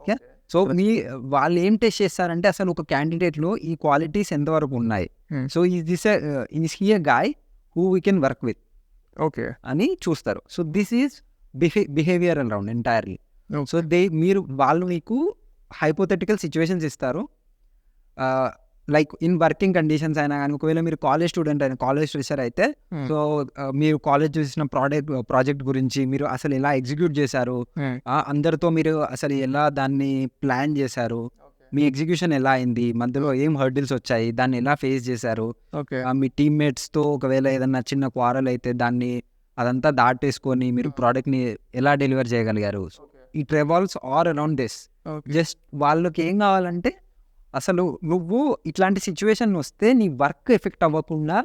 [SPEAKER 1] ఓకే. సో వాళ్ళు ఏం టెస్ట్ చేస్తారంటే అసలు ఒక క్యాండిడేట్లో ఈ క్వాలిటీస్ ఎంతవరకు ఉన్నాయి. So is he a guy who we can work with
[SPEAKER 2] okay
[SPEAKER 1] అని చూస్తారు. So this is behavioural round entirely. So వాళ్ళు మీకు హైపోథెటికల్ సిచ్యువేషన్స్ ఇస్తారు. లైక్ ఇన్ వర్కింగ్ కండిషన్స్ అయినా కానీ, ఒకవేళ మీరు కాలేజ్ స్టూడెంట్ అయినా, కాలేజ్ ఫ్రెషర్ అయితే సో మీరు కాలేజ్ చూసిన ప్రాజెక్ట్ గురించి మీరు అసలు ఎలా ఎగ్జిక్యూట్ చేశారు, అందరితో మీరు అసలు ఎలా దాన్ని ప్లాన్ చేశారు, మీ ఎగ్జిక్యూషన్ ఎలా అయింది, మధ్యలో ఏం హర్డిల్స్ వచ్చాయి, దాన్ని ఎలా ఫేస్ చేశారు, మీ టీమ్మేట్స్తో ఒకవేళ ఏదన్నా చిన్న క్వారల్ అయితే దాన్ని అదంతా దాటేసుకొని మీరు ప్రోడక్ట్ని ఎలా డెలివర్ చేయగలిగారు. It revolves all around this. Just వాళ్ళకి ఏం కావాలంటే అసలు నువ్వు ఇట్లాంటి సిచ్యువేషన్ వస్తే నీ వర్క్ ఎఫెక్ట్ అవ్వకుండా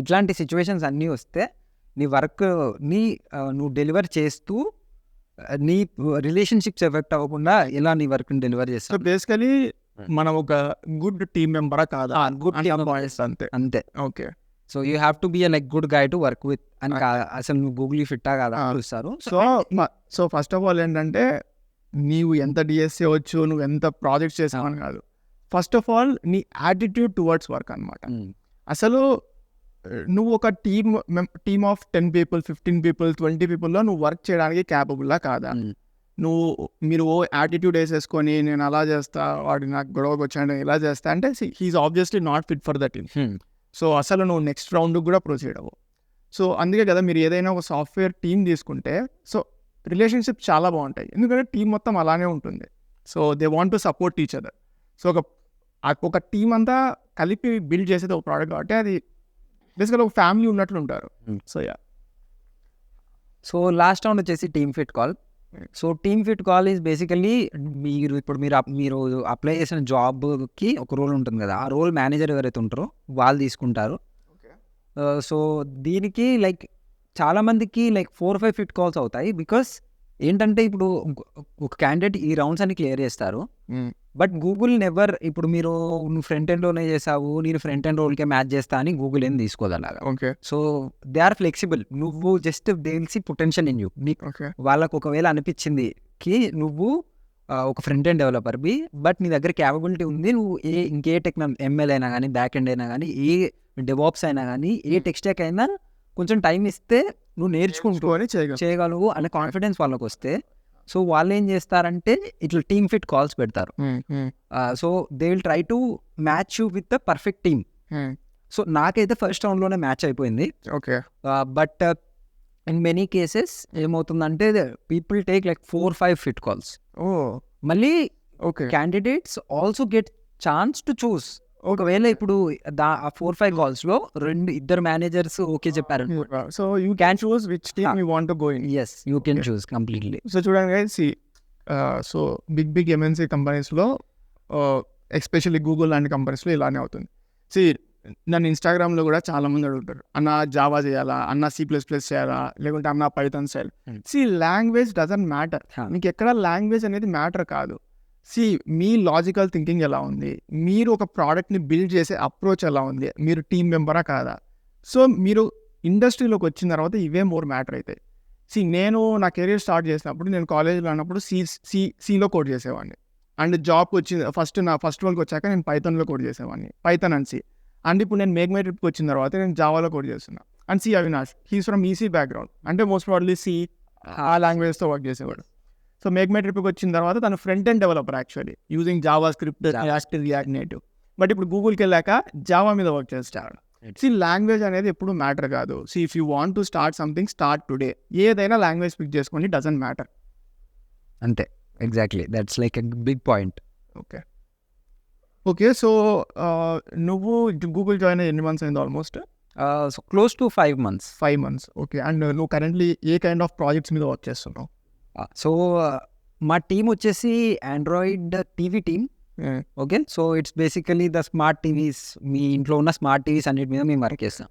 [SPEAKER 1] ఇట్లాంటి సిచ్యువేషన్స్ అన్నీ వస్తే నీ వర్క్ని నువ్వు డెలివర్ చేస్తూ నీ రిలేషన్షిప్స్ ఎఫెక్ట్ అవ్వకుండా ఎలా నీ వర్క్ని డెలివర్ చేస్తావు.
[SPEAKER 2] సో బేసికలీ మనం ఒక గుడ్ టీమ్ మెంబరా కాదా
[SPEAKER 1] గుడ్
[SPEAKER 2] పాయింట్స్ అంతే.
[SPEAKER 1] అంతే.
[SPEAKER 2] Okay.
[SPEAKER 1] So you have to be like good guy to work with అని అసలు నువ్వు గూగుల్ ఫిట్టా కాదా చూస్తారు.
[SPEAKER 2] సో ఫస్ట్ ఆఫ్ ఆల్ ఏంటంటే నీవు ఎంత డిఎస్సీ వచ్చు, నువ్వు ఎంత ప్రాజెక్ట్స్ చేసావని కాదు. ఫస్ట్ ఆఫ్ ఆల్ నీ యాటిట్యూడ్ టువర్డ్స్ వర్క్ అనమాట. అసలు నువ్వు ఒక టీమ్ ఆఫ్ 10 people, 15 people, 20 peopleలో నువ్వు వర్క్ చేయడానికి క్యాపబుల్లా కాదా? మీరు యాటిట్యూడ్ వేసేసుకొని నేను అలా చేస్తా, వాడు నాకు గొడవకు వచ్చాడు ఇలా చేస్తా అంటే he is obviously not fit for the team. So అసలు నువ్వు నెక్స్ట్ రౌండ్కి కూడా ప్రొసీడ్ అవ్వవు. సో అందుకే కదా మీరు ఏదైనా ఒక సాఫ్ట్వేర్ టీమ్ తీసుకుంటే సో రిలేషన్షిప్ చాలా బాగుంటాయి, ఎందుకంటే టీం మొత్తం అలానే ఉంటుంది. So they want to support each other. So ఒక టీం అంతా కలిపి బిల్డ్ చేసేది ఒక ప్రోడక్ట్ కాబట్టి అది బేసికల్గా ఒక ఫ్యామిలీ ఉన్నట్లు ఉంటారు. సో
[SPEAKER 1] సో లాస్ట్ రౌండ్ వచ్చేసి team fit call. So team fit call is basically మీరు అప్లై చేసిన జాబ్కి ఒక రోల్ ఉంటుంది కదా, ఆ రోల్ మేనేజర్ ఎవరైతే ఉంటారో వాళ్ళు తీసుకుంటారు. సో దీనికి లైక్ చాలామందికి లైక్ 4-5 ఫిట్ కాల్స్ అవుతాయి. బికాస్ ఏంటంటే ఇప్పుడు ఒక క్యాండిడేట్ ఈ రౌండ్స్ అన్ని క్లియర్ చేస్తారు, బట్ గూగుల్ నెవర్ ఇప్పుడు నువ్వు ఫ్రంట్ ఎండ్లోనే చేసావు, నేను ఫ్రంట్ ఎండ్ రోల్కే మ్యాచ్ చేస్తా అని గూగుల్ ఏం తీసుకోదు అలాగా.
[SPEAKER 2] Okay.
[SPEAKER 1] So they are flexible. నువ్వు జస్ట్ తెలిసి పొటెన్షియల్ ఇన్ యూ, వాళ్ళకు ఒకవేళ అనిపించింది కి నువ్వు ఒక ఫ్రంట్ ఎండ్ డెవలపర్వి, బట్ నీ దగ్గర క్యాపబిలిటీ ఉంది, నువ్వు ఇంకే ఎంఎల్ అయినా కానీ బ్యాక్ ఎండ్ అయినా కానీ ఏ డెవాప్స్ అయినా కానీ ఏ టెక్ స్టాక్ అయినా కొంచెం టైం ఇస్తే నువ్వు నేర్చుకుంటూ చేయగలవు అనే కాన్ఫిడెన్స్ వాళ్ళకి వస్తే సో వాళ్ళు ఏం చేస్తారంటే ఇట్లా టీమ్ ఫిట్ కాల్స్ పెడతారు. So they will try to match you with the perfect team. So నాకైతే ఫస్ట్ రౌండ్లోనే మ్యాచ్ అయిపోయింది.
[SPEAKER 2] Okay.
[SPEAKER 1] But in many cases ఏమవుతుందంటే people take like 4-5 fit calls. మళ్ళీ candidates also get chance to choose. ఒకవేళ ఇప్పుడు ఆ 4-5 కాల్స్లో 2 మేనేజర్స్ ఓకే చెప్పారు,
[SPEAKER 2] so you can choose which team you want to go in.
[SPEAKER 1] Yes you can choose completely.
[SPEAKER 2] So చూడండి guys, so big MNC కంపెనీస్లో especially Google లాంటి కంపెనీస్లో ఇలానే అవుతుంది. నన్ను ఇన్స్టాగ్రామ్లో కూడా చాలా మంది అడుగుతారు, అన్న జావా చేయాలా, అన్న C++ చేయాలా, లేకుంటే అన్న పైథాన్ చేయాలి. Language doesn't matter. మీకు ఎక్కడ లాంగ్వేజ్ అనేది మ్యాటర్ కాదు. మీ లాజికల్ థింకింగ్ ఎలా ఉంది, మీరు ఒక ప్రోడక్ట్ని బిల్డ్ చేసే అప్రోచ్ ఎలా ఉంది, మీరు టీమ్ మెంబరా కాదా. సో మీరు ఇండస్ట్రీలోకి వచ్చిన తర్వాత ఇవే మోర్ మ్యాటర్ అవుతాయి. నేను నా కెరీర్ స్టార్ట్ చేసినప్పుడు నేను కాలేజ్లో అన్నప్పుడు సిలో కోడ్ చేసేవాడిని. అండ్ జాబ్కి వచ్చింది నా ఫస్ట్ వరకు వచ్చాక నేను పైథాన్లో కోడ్ చేసేవాడిని, పైథాన్ అండ్ C. అండ్ ఇప్పుడు నేను మేక్ మై ట్రిప్కి వచ్చిన తర్వాత నేను జావాలో కోడ్ చేస్తున్నా. And Avinash he's from EC background, అంటే మోస్ట్ ప్రాబ్లీ ఆ లాంగ్వేజ్తో వర్క్ చేసేవాడు. సో మేక్ మై ట్రిప్కి వచ్చిన తర్వాత తను front end developer actually using Java script, react native. But ఇప్పుడు గూగుల్కి వెళ్ళాక జావా మీద వర్క్ చేస్తాడు. లాంగ్వేజ్ అనేది ఎప్పుడు మ్యాటర్ కాదు. If you want to start something, start today. ఏదైనా లాంగ్వేజ్ పిక్ చేసుకోండి, డజంట్ మ్యాటర్.
[SPEAKER 1] అంతే, exactly, that's like a big point.
[SPEAKER 2] Okay. So నువ్వు గూగుల్ జాయిన్ ఎన్ని మంత్స్ అయింది? Almost
[SPEAKER 1] so close to 5 months.
[SPEAKER 2] 5 months. Okay. And నువ్వు currently ఏ kind of projects మీద work చేస్తున్నావు?
[SPEAKER 1] సో మా టీం వచ్చేసి Android TV team. Okay. So it's basically the smart TVs, మీ ఇంట్లో ఉన్న స్మార్ట్ టీవీస్ అన్నిటి మీద మేము వర్క్ చేస్తాం.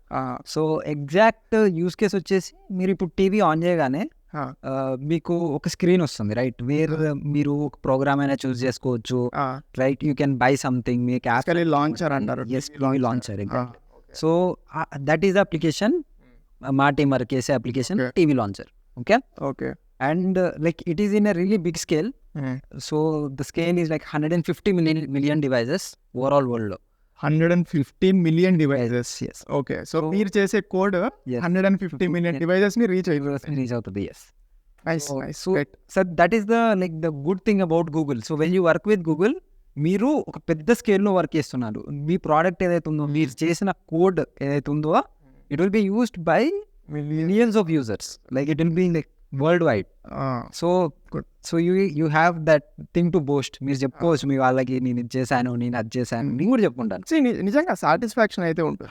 [SPEAKER 1] సో ఎగ్జాక్ట్ యూస్ కేస్ వచ్చేసి మీరు ఇప్పుడు టీవీ ఆన్ చేయగానే మీకు ఒక స్క్రీన్ వస్తుంది, రైట్, వేర్ మీరు ఒక ప్రోగ్రామ్ అయినా చూస్ చేసుకోవచ్చు, right, you can buy something. మీకు
[SPEAKER 2] లాంచర్ అంటారు.
[SPEAKER 1] Launcher. So that is the application, మా టీం వర్క్ చేసే application TV launcher.
[SPEAKER 2] Okay.
[SPEAKER 1] And like it is in a really big scale. So the scale is like 150 million devices overall world lo.
[SPEAKER 2] 150 million devices.
[SPEAKER 1] Yes.
[SPEAKER 2] Okay. So మీరు చేసే code 150 million devices ని reach
[SPEAKER 1] అవుతుంది. Yes.
[SPEAKER 2] Nice.
[SPEAKER 1] So that is the good thing about Google. So when you work with Google, మీరు ఒక పెద్ద స్కేల్లో work చేస్తున్నారు. మీ product ఏదైతే ఉందో, మీరు చేసిన కోడ్ ఏదైతే ఉందో, it will be used by millions of users. Like it will be like world wide. So you have that thing to boast. మీరు చెప్పుకోవచ్చు మీ వాళ్ళకి, నేను ఇది చేశాను, నేను అది చేశాను, నేను కూడా చెప్పుకుంటాను.
[SPEAKER 2] నిజంగా సాటిస్ఫాక్షన్ అయితే ఉంటుంది.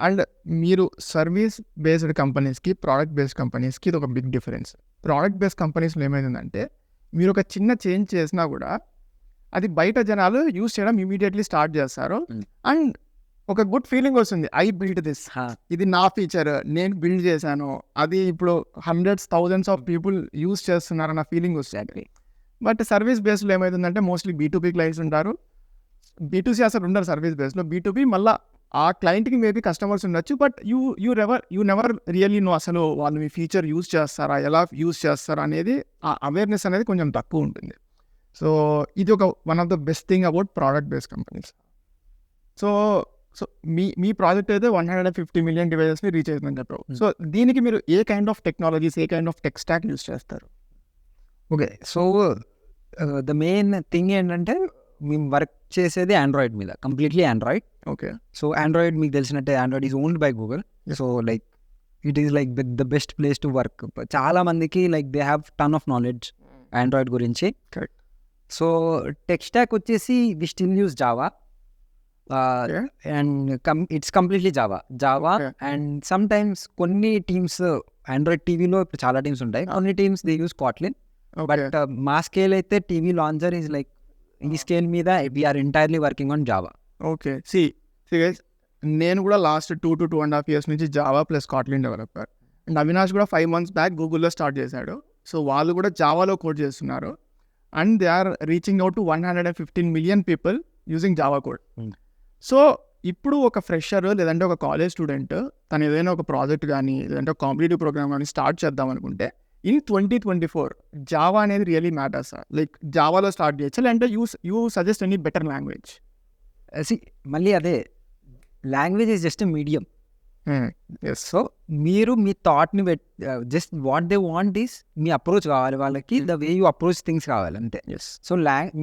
[SPEAKER 2] అండ్ మీరు సర్వీస్ బేస్డ్ కంపెనీస్కి, ప్రోడక్ట్ బేస్డ్ కంపెనీస్కి ఇది ఒక బిగ్ డిఫరెన్స్. ప్రోడక్ట్ బేస్డ్ కంపెనీస్లో ఏమైందంటే మీరు ఒక చిన్న చేంజ్ చేసినా కూడా అది బయట జనాలు యూజ్ చేయడం ఇమీడియట్లీ స్టార్ట్ చేస్తారు. అండ్ ఒక గుడ్ ఫీలింగ్ వస్తుంది, ఐ బిల్డ్ దిస్, ఇది నా ఫీచర్, నేను బిల్డ్ చేశాను, అది ఇప్పుడు hundreds, thousands of people use చేస్తున్నారన్న ఫీలింగ్ వస్తుంది. బట్ సర్వీస్ బేస్డ్లో ఏమవుతుందంటే మోస్ట్లీ B2B క్లయింట్స్ ఉంటారు. B2C అసలు ఉండరు సర్వీస్ బేస్లో. B2B మళ్ళీ ఆ క్లయింట్కి మేబీ కస్టమర్స్ ఉండొచ్చు, but you never really know అసలు వాళ్ళు మీ ఫీచర్ యూజ్ చేస్తారా, ఎలా యూజ్ చేస్తారా అనేది ఆ అవేర్నెస్ అనేది కొంచెం తక్కువ ఉంటుంది. సో ఇది ఒక one of the best thing about product based companies. So so me project అయితే 150 మిలియన్ డివైజెస్ని రీచ్ అవుతుందని చెప్పారు. సో దీనికి మీరు ఏ కైండ్ ఆఫ్ టెక్నాలజీస్, ఏ kind of tech stack use చేస్తారు?
[SPEAKER 1] Okay. So the main thing ఏంటంటే మేము వర్క్ చేసేది ఆండ్రాయిడ్ మీద, completely Android.
[SPEAKER 2] Okay.
[SPEAKER 1] So Android మీకు తెలిసినట్టే Android is owned by Google. So like it is like the best place to work. చాలా మందికి like they have ton of knowledge Android గురించి.
[SPEAKER 2] Correct.
[SPEAKER 1] So tech stack వచ్చేసి we still use Java and it's completely Java
[SPEAKER 2] Okay.
[SPEAKER 1] And sometimes కొన్ని teams Android టీవీలో ఇప్పుడు చాలా teams ఉంటాయి, కొన్ని teams they use Kotlin. But మా scale అయితే టీవీ లాంచర్ ఈజ్ లైక్ ఈ స్కేల్ మీద we are entirely working on Java.
[SPEAKER 2] Okay. Guys, నేను కూడా లాస్ట్ 2 to 2.5 years నుంచి Java plus Kotlin developer. And Avinash కూడా 5 months బ్యాక్ గూగుల్లో స్టార్ట్ చేశాడు. సో వాళ్ళు కూడా జావాలో కోడ్ చేస్తున్నారు. And they are reaching out to 115 million people using Java code. So ఇప్పుడు ఒక ఫ్రెషర్ లేదంటే ఒక కాలేజ్ స్టూడెంట్ తను ఏదైనా ఒక ప్రాజెక్ట్ కానీ లేదంటే ఒక కాంపిటేటివ్ ప్రోగ్రామ్ కానీ స్టార్ట్ చేద్దాం అనుకుంటే ఇన్ 2024 జావా అనేది రియలీ మ్యాటర్స్. లైక్ జావాలో స్టార్ట్ చేయొచ్చు, లేదంటే you suggest any better language?
[SPEAKER 1] మళ్ళీ అదే, language is just medium.
[SPEAKER 2] Yes.
[SPEAKER 1] So మీరు మీ థాట్ని just what they want is మీ అప్రోచ్ కావాలి వాళ్ళకి, the way you approach things కావాలి అంతే.
[SPEAKER 2] ఎస్.
[SPEAKER 1] సో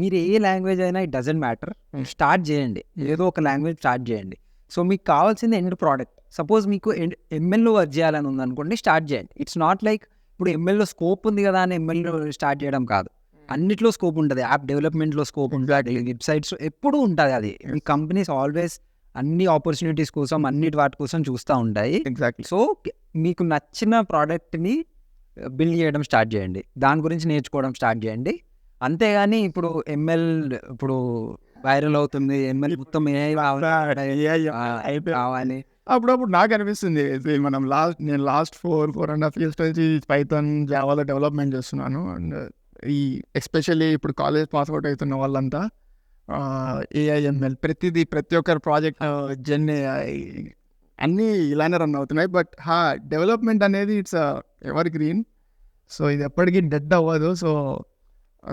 [SPEAKER 1] మీరు ఏ లాంగ్వేజ్ అయినా ఇట్ డజంట్ మ్యాటర్, స్టార్ట్ చేయండి, ఏదో ఒక లాంగ్వేజ్ స్టార్ట్ చేయండి. సో మీకు కావాల్సింది ఎండ్ ప్రోడక్ట్. సపోజ్ మీకు ఎంఎల్లో వర్క్ చేయాలని ఉందనుకోండి, స్టార్ట్ చేయండి. ఇట్స్ నాట్ లైక్ ఇప్పుడు ఎంఎల్లో స్కోప్ ఉంది కదా అని ఎంఎల్లో స్టార్ట్ చేయడం కాదు. అన్నిట్లో స్కోప్ ఉంటుంది, యాప్ డెవలప్మెంట్లో స్కోప్ ఉంటుంది, వెబ్సైట్స్ ఎప్పుడూ ఉంటుంది. అది మీ కంపెనీస్ ఆల్వేస్ అన్ని ఆపర్చునిటీస్ కోసం అన్నిటి వాటి కోసం చూస్తూ ఉంటాయి.
[SPEAKER 2] ఎగ్జాక్ట్లీ.
[SPEAKER 1] సో మీకు నచ్చిన ప్రోడక్ట్ని బిల్డ్ చేయడం స్టార్ట్ చేయండి, దాని గురించి నేర్చుకోవడం స్టార్ట్ చేయండి. అంతేగాని ఇప్పుడు ఎంఎల్ ఇప్పుడు వైరల్ అవుతుంది, ఎంఎల్ మొత్తం కావాలి.
[SPEAKER 2] అప్పుడప్పుడు నాకు అనిపిస్తుంది, మనం నేను లాస్ట్ 4.5 years నుంచి పైథాన్ జావాలో డెవలప్మెంట్ చేస్తున్నాను. అండ్ ఈ ఎస్పెషల్లీ ఇప్పుడు కాలేజ్ పాస్అవుట్ అవుతున్న వాళ్ళంతా ఏఐఎంఎల్ ప్రతి ఒక్కరి ప్రాజెక్ట్ జెన్ అన్నీ ఇలానే రన్ అవుతున్నాయి. బట్ డెవలప్మెంట్ అనేది ఇట్స్ ఎవర్ గ్రీన్. సో ఇది ఎప్పటికీ డెడ్ అవ్వదు.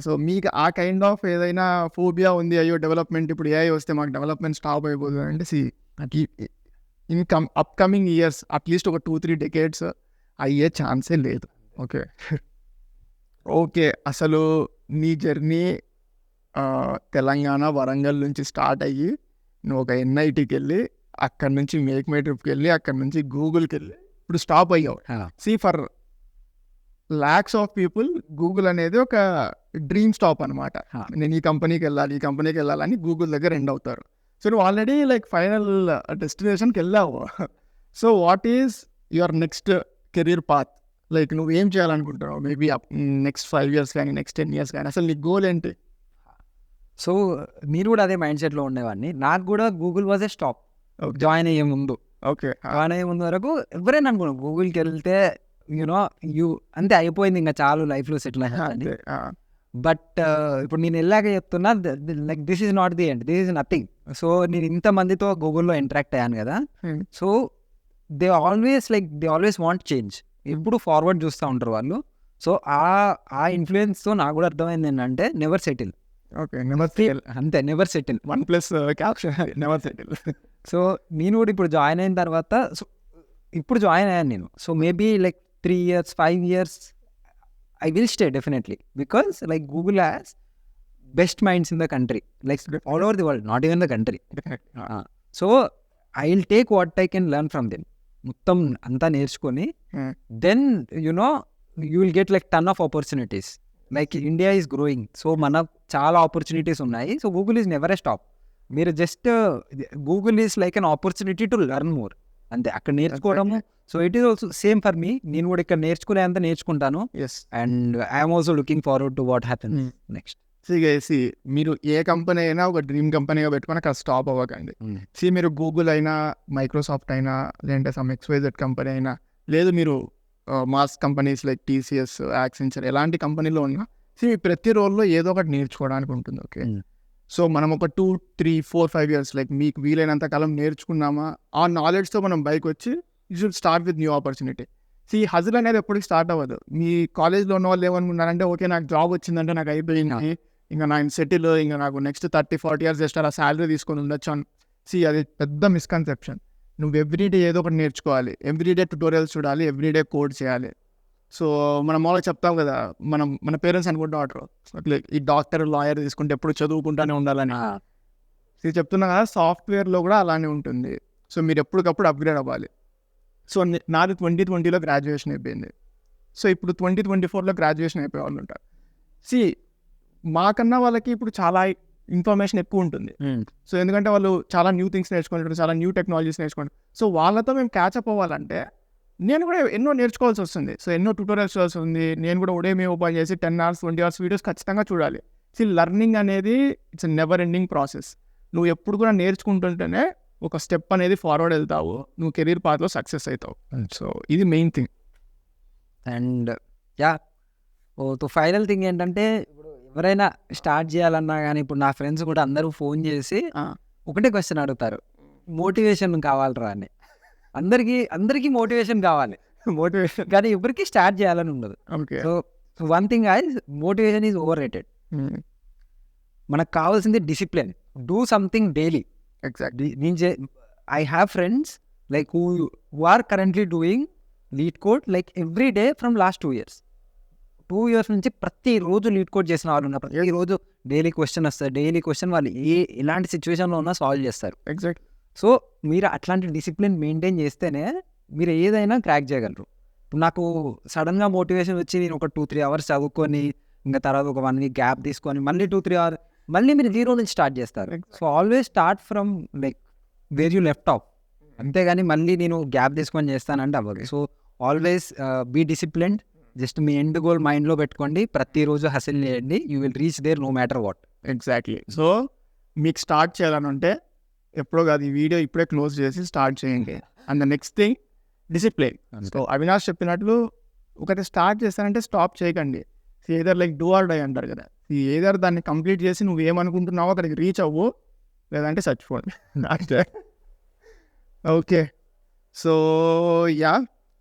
[SPEAKER 2] సో మీకు ఆ కైండ్ ఆఫ్ ఏదైనా ఫోబియా ఉంది, అయ్యో డెవలప్మెంట్ ఇప్పుడు ఏఐ వస్తే మాకు డెవలప్మెంట్ స్టాప్ అయిపోతుంది అంటే ఇన్ అప్కమింగ్ ఇయర్స్ అట్లీస్ట్ ఒక 2-3 decades అయ్యే ఛాన్సే లేదు. ఓకే. అసలు నీ జర్నీ తెలంగాణ వరంగల్ నుంచి స్టార్ట్ అయ్యి నువ్వు ఒక ఎన్ఐటీకి వెళ్ళి, అక్కడి నుంచి మేక్ మై ట్రిప్కి వెళ్ళి, అక్కడి నుంచి గూగుల్కి వెళ్ళి ఇప్పుడు స్టాప్ అయ్యావు. For lakhs of people Google అనేది ఒక డ్రీమ్ స్టాప్ అనమాట. నేను ఈ కంపెనీకి వెళ్ళాలని గూగుల్ దగ్గర ఎండ్ అవుతారు. సో నువ్వు ఆల్రెడీ లైక్ ఫైనల్ డెస్టినేషన్కి వెళ్ళావు. So what is your next career path? Like నువ్వు ఏం చేయాలనుకుంటున్నావు? మేబీ నెక్స్ట్ 5 years కానీ నెక్స్ట్ 10 years కానీ అసలు నీ గోల్ ఏంటి?
[SPEAKER 1] సో నేను కూడా అదే మైండ్ సెట్లో ఉండేవాడిని. నాకు కూడా Google was a stop. Join అయ్యే ముందు వరకు ఎవరైనా అనుకున్నాను గూగుల్కి వెళ్తే అంతే అయిపోయింది, ఇంకా చాలు లైఫ్లో సెటిల్ అయ్యింది. బట్ ఇప్పుడు నేను వెళ్ళాక చెప్తున్నా, like this is not the end, this is nothing. So నేను ఇంతమందితో గూగుల్లో ఇంటరాక్ట్ అయ్యాను కదా. So they always want change, ఎప్పుడు ఫార్వర్డ్ చూస్తూ ఉంటారు వాళ్ళు. సో ఆ ఇన్ఫ్లుయెన్స్తో నాకు కూడా అర్థమైంది ఏంటంటే నెవర్ సెటిల్. అంతే, never settle.
[SPEAKER 2] 1+ caption never settle.
[SPEAKER 1] So నేను కూడా ఇప్పుడు జాయిన్ అయిన తర్వాత, సో ఇప్పుడు జాయిన్ అయ్యాను నేను. So maybe like 3 years 5 years I will stay definitely, because like Google has best minds in the country, like all over the world, not even the country. So I'll take what I can learn from them. మొత్తం అంతా నేర్చుకొని then you will get like ton of opportunities. Like India is growing, so మనకు చాలా opportunities ఉన్నాయి. So Google is never a stop. మీరు just Google is like an opportunity to learn more, అంతే, అక్కడ నేర్చుకోవడము. So it is also same for me. నేను కూడా ఇక్కడ నేర్చుకునేంత నేర్చుకుంటాను. And I'm also looking forward to what happens next.
[SPEAKER 2] మీరు ఏ కంపెనీ అయినా ఒక డ్రీమ్ కంపెనీగా పెట్టుకుని అక్కడ స్టాప్ అవ్వకండి. మీరు గూగుల్ అయినా, మైక్రోసాఫ్ట్ అయినా, లేదంటే సమ్ XYZ కంపెనీ అయినా, లేదు మీరు mass companies like TCS, Accenture ఎలాంటి కంపెనీలో ఉన్నా ప్రతి రోల్లో ఏదో ఒకటి నేర్చుకోవడానికి ఉంటుంది. ఓకే. సో మనం ఒక 2, 3, 4, 5 ఇయర్స్ లైక్ మీకు వీలైనంత కాలం నేర్చుకున్నామా, ఆ నాలెడ్జ్తో మనం బైక్ వచ్చి you should start with new opportunity. హజిల్ అనేది ఎప్పటికి స్టార్ట్ అవ్వదు. మీ కాలేజ్లో ఉన్న వాళ్ళు ఏమనుకున్నారంటే ఓకే నాకు జాబ్ వచ్చిందంటే నాకు అయిపోయింది, ఇంకా నేను సెటిల్, ఇంకా నాకు నెక్స్ట్ 30-40 ఇయర్స్ జస్ట్ అలా శాలరీ తీసుకొని ఉండొచ్చు అని. అది పెద్ద మిస్కన్సెప్షన్. నువ్వు ఎవ్రీడే ఏదో ఒకటి నేర్చుకోవాలి, ఎవ్రీడే ట్యుటోరియల్స్ చూడాలి, ఎవ్రీడే కోడ్ చేయాలి. సో మనం మామూలుగా చెప్తాం కదా, మన పేరెంట్స్ అనుకుంటూ ఉంటారు అట్లా ఈ డాక్టర్ లాయర్ తీసుకుంటే ఎప్పుడు చదువుకుంటానే ఉండాలని. చెప్తున్నా కదా, సాఫ్ట్వేర్లో కూడా అలానే ఉంటుంది. సో మీరు ఎప్పటికప్పుడు అప్గ్రేడ్ అవ్వాలి. సో నాది 2020లో గ్రాడ్యుయేషన్ అయిపోయింది. సో ఇప్పుడు 2024లో గ్రాడ్యుయేషన్ అయిపోయే వాళ్ళు ఉంటారు. మాకన్నా వాళ్ళకి ఇప్పుడు చాలా ఇన్ఫర్మేషన్ ఎక్కువ ఉంటుంది. సో ఎందుకంటే వాళ్ళు చాలా న్యూ థింగ్స్ నేర్చుకుంటారు, చాలా న్యూ టెక్నాలజీస్ నేర్చుకుంటారు. సో వాళ్ళతో మేము క్యాచప్ అవ్వాలంటే నేను కూడా ఎన్నో నేర్చుకోవాల్సి వస్తుంది. సో ఎన్నో ట్యూటోరియల్స్ వస్తుంది. నేను కూడా ఉదయం ఓపెన్ చేసి 10 hours 20 hours వీడియోస్ ఖచ్చితంగా చూడాలి. లర్నింగ్ అనేది ఇట్స్ నెవర్ ఎండింగ్ ప్రాసెస్. నువ్వు ఎప్పుడు కూడా నేర్చుకుంటుంటేనే ఒక స్టెప్ అనేది ఫార్వర్డ్ వెళ్తావు, నువ్వు కెరీర్ పాత్లో సక్సెస్ అవుతావు. సో ఇది main thing.
[SPEAKER 1] And final thing ఏంటంటే, ఇప్పుడు ఎవరైనా స్టార్ట్ చేయాలన్నా కానీ, ఇప్పుడు నా ఫ్రెండ్స్ కూడా అందరూ ఫోన్ చేసి ఒకటే క్వశ్చన్ అడుగుతారు, మోటివేషన్ కావాలరా అని. అందరికీ మోటివేషన్ కావాలి, కానీ ఎవరికి స్టార్ట్ చేయాలని ఉండదు. So one thing motivation is overrated. మనకు కావాల్సింది discipline. Do something daily.
[SPEAKER 2] Exactly.
[SPEAKER 1] I have friends like who are currently doing LeetCode like every day from last 2 years. 2 years నుంచి ప్రతిరోజు lead code చేసిన వాళ్ళు ఉన్నారు. ప్రతిరోజు daily question వస్తుంది. Daily question వాళ్ళు ఎలాంటి సిచ్యువేషన్లో ఉన్నా సాల్వ్ చేస్తారు.
[SPEAKER 2] ఎగ్జాక్ట్.
[SPEAKER 1] సో మీరు అట్లాంటి డిసిప్లిన్ మెయింటైన్ చేస్తేనే మీరు ఏదైనా క్రాక్ చేయగలరు. ఇప్పుడు నాకు సడన్గా మోటివేషన్ వచ్చి నేను ఒక 2-3 hours చదువుకొని ఇంకా తర్వాత ఒక 1 week గ్యాప్ తీసుకొని మళ్ళీ 2-3 hours మళ్ళీ మీరు 0 నుంచి స్టార్ట్ చేస్తారు. So always start from like where you left off. అంతేగాని మళ్ళీ నేను గ్యాప్ తీసుకొని చేస్తానంటే అవ్వదు. So always be disciplined. Just మీ ఎండ్ గోల్ మైండ్లో పెట్టుకోండి, ప్రతిరోజు హసిల్ చేయండి, you will reach there no matter what.
[SPEAKER 2] Exactly. So మీకు స్టార్ట్ చేయాలని ఉంటే ఎప్పుడో కాదు, ఈ వీడియో ఇప్పుడే క్లోజ్ చేసి స్టార్ట్ చేయండి. And the next thing discipline. So Avinash చెప్పినట్లు ఒకటి స్టార్ట్ చేస్తానంటే స్టాప్ చేయకండి. Either like do or die అంటారు కదా, ఏదర్ దాన్ని కంప్లీట్ చేసి నువ్వు ఏమనుకుంటున్నావో అక్కడికి రీచ్ అవ్వు, లేదంటే చచ్చిపోండి. Okay. So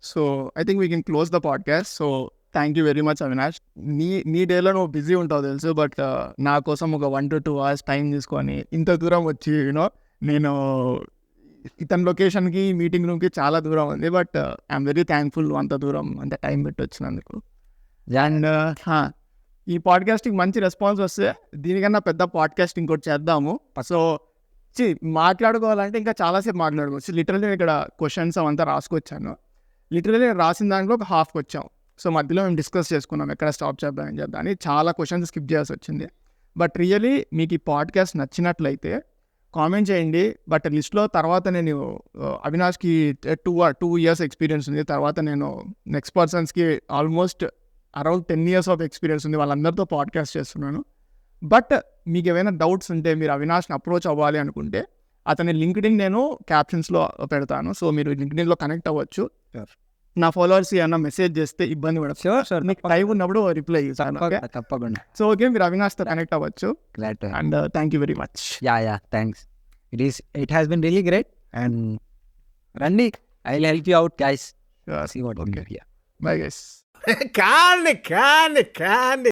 [SPEAKER 2] so I think we can close the podcast. So thank you very much Avinash. నీ డేలో నువ్వు బిజీ ఉంటావు తెలుసు, బట్ నా కోసం ఒక 1 to 2 hours టైం తీసుకొని ఇంత దూరం వచ్చి నేను ఇతని లొకేషన్కి మీటింగ్ రూమ్కి చాలా దూరం ఉంది, బట్ ఐఎమ్ వెరీ థ్యాంక్ఫుల్ అంత దూరం అంత టైం పెట్టి వచ్చినందుకు. అండ్ ఈ పాడ్కాస్ట్కి మంచి రెస్పాన్స్ వస్తే దీనికన్నా పెద్ద పాడ్కాస్ట్ ఇంకోటి చేద్దాము. సో మాట్లాడుకోవాలంటే ఇంకా చాలాసేపు మాట్లాడుకోవచ్చు. లిటరల్లీ ఇక్కడ క్వశ్చన్స్ అవంతా రాసుకొచ్చాను. లిటరల్లీ రాసిన దాంట్లో ఒక హాఫ్కి వచ్చాం. సో మధ్యలో మేము డిస్కస్ చేసుకున్నాం ఎక్కడ స్టాప్ చేద్దామని చెప్పని. చాలా క్వశ్చన్స్ స్కిప్ చేయాల్సి వచ్చింది. బట్ రియలీ మీకు ఈ పాడ్కాస్ట్ నచ్చినట్లయితే కామెంట్ చేయండి. బట్ లిస్ట్లో తర్వాత నేను అవినాష్కి 2 years ఎక్స్పీరియన్స్ ఉంది. తర్వాత నేను నెక్స్ట్ పర్సన్స్కి almost around 10 years of experience ఉంది. వాళ్ళందరితో పాడ్కాస్ట్ చేస్తున్నాను. బట్ మీకు ఏమైనా డౌట్స్ ఉంటే మీరు అవినాష్ని అప్రోచ్ అవ్వాలి అనుకుంటే అతని లింక్డ్ఇన్ నేను క్యాప్షన్స్లో పెడతాను. సో మీరు లింక్డ్ఇన్లో కనెక్ట్ అవ్వచ్చు. నా ఫాలోవర్స్ ఏమన్నా మెసేజ్ చేస్తే ఇబ్బంది పడదు, మీకు టైం ఉన్నప్పుడు రిప్లై ఇస్తాను.
[SPEAKER 1] తప్పకుండా.
[SPEAKER 2] సో ఓకే, మీరు అవినాష్తో కనెక్ట్ అవ్వచ్చు. And thank you very much.
[SPEAKER 1] Thanks. It has been really great. And రండి, I will help you out guys.
[SPEAKER 2] Bye guys.
[SPEAKER 3] Candy.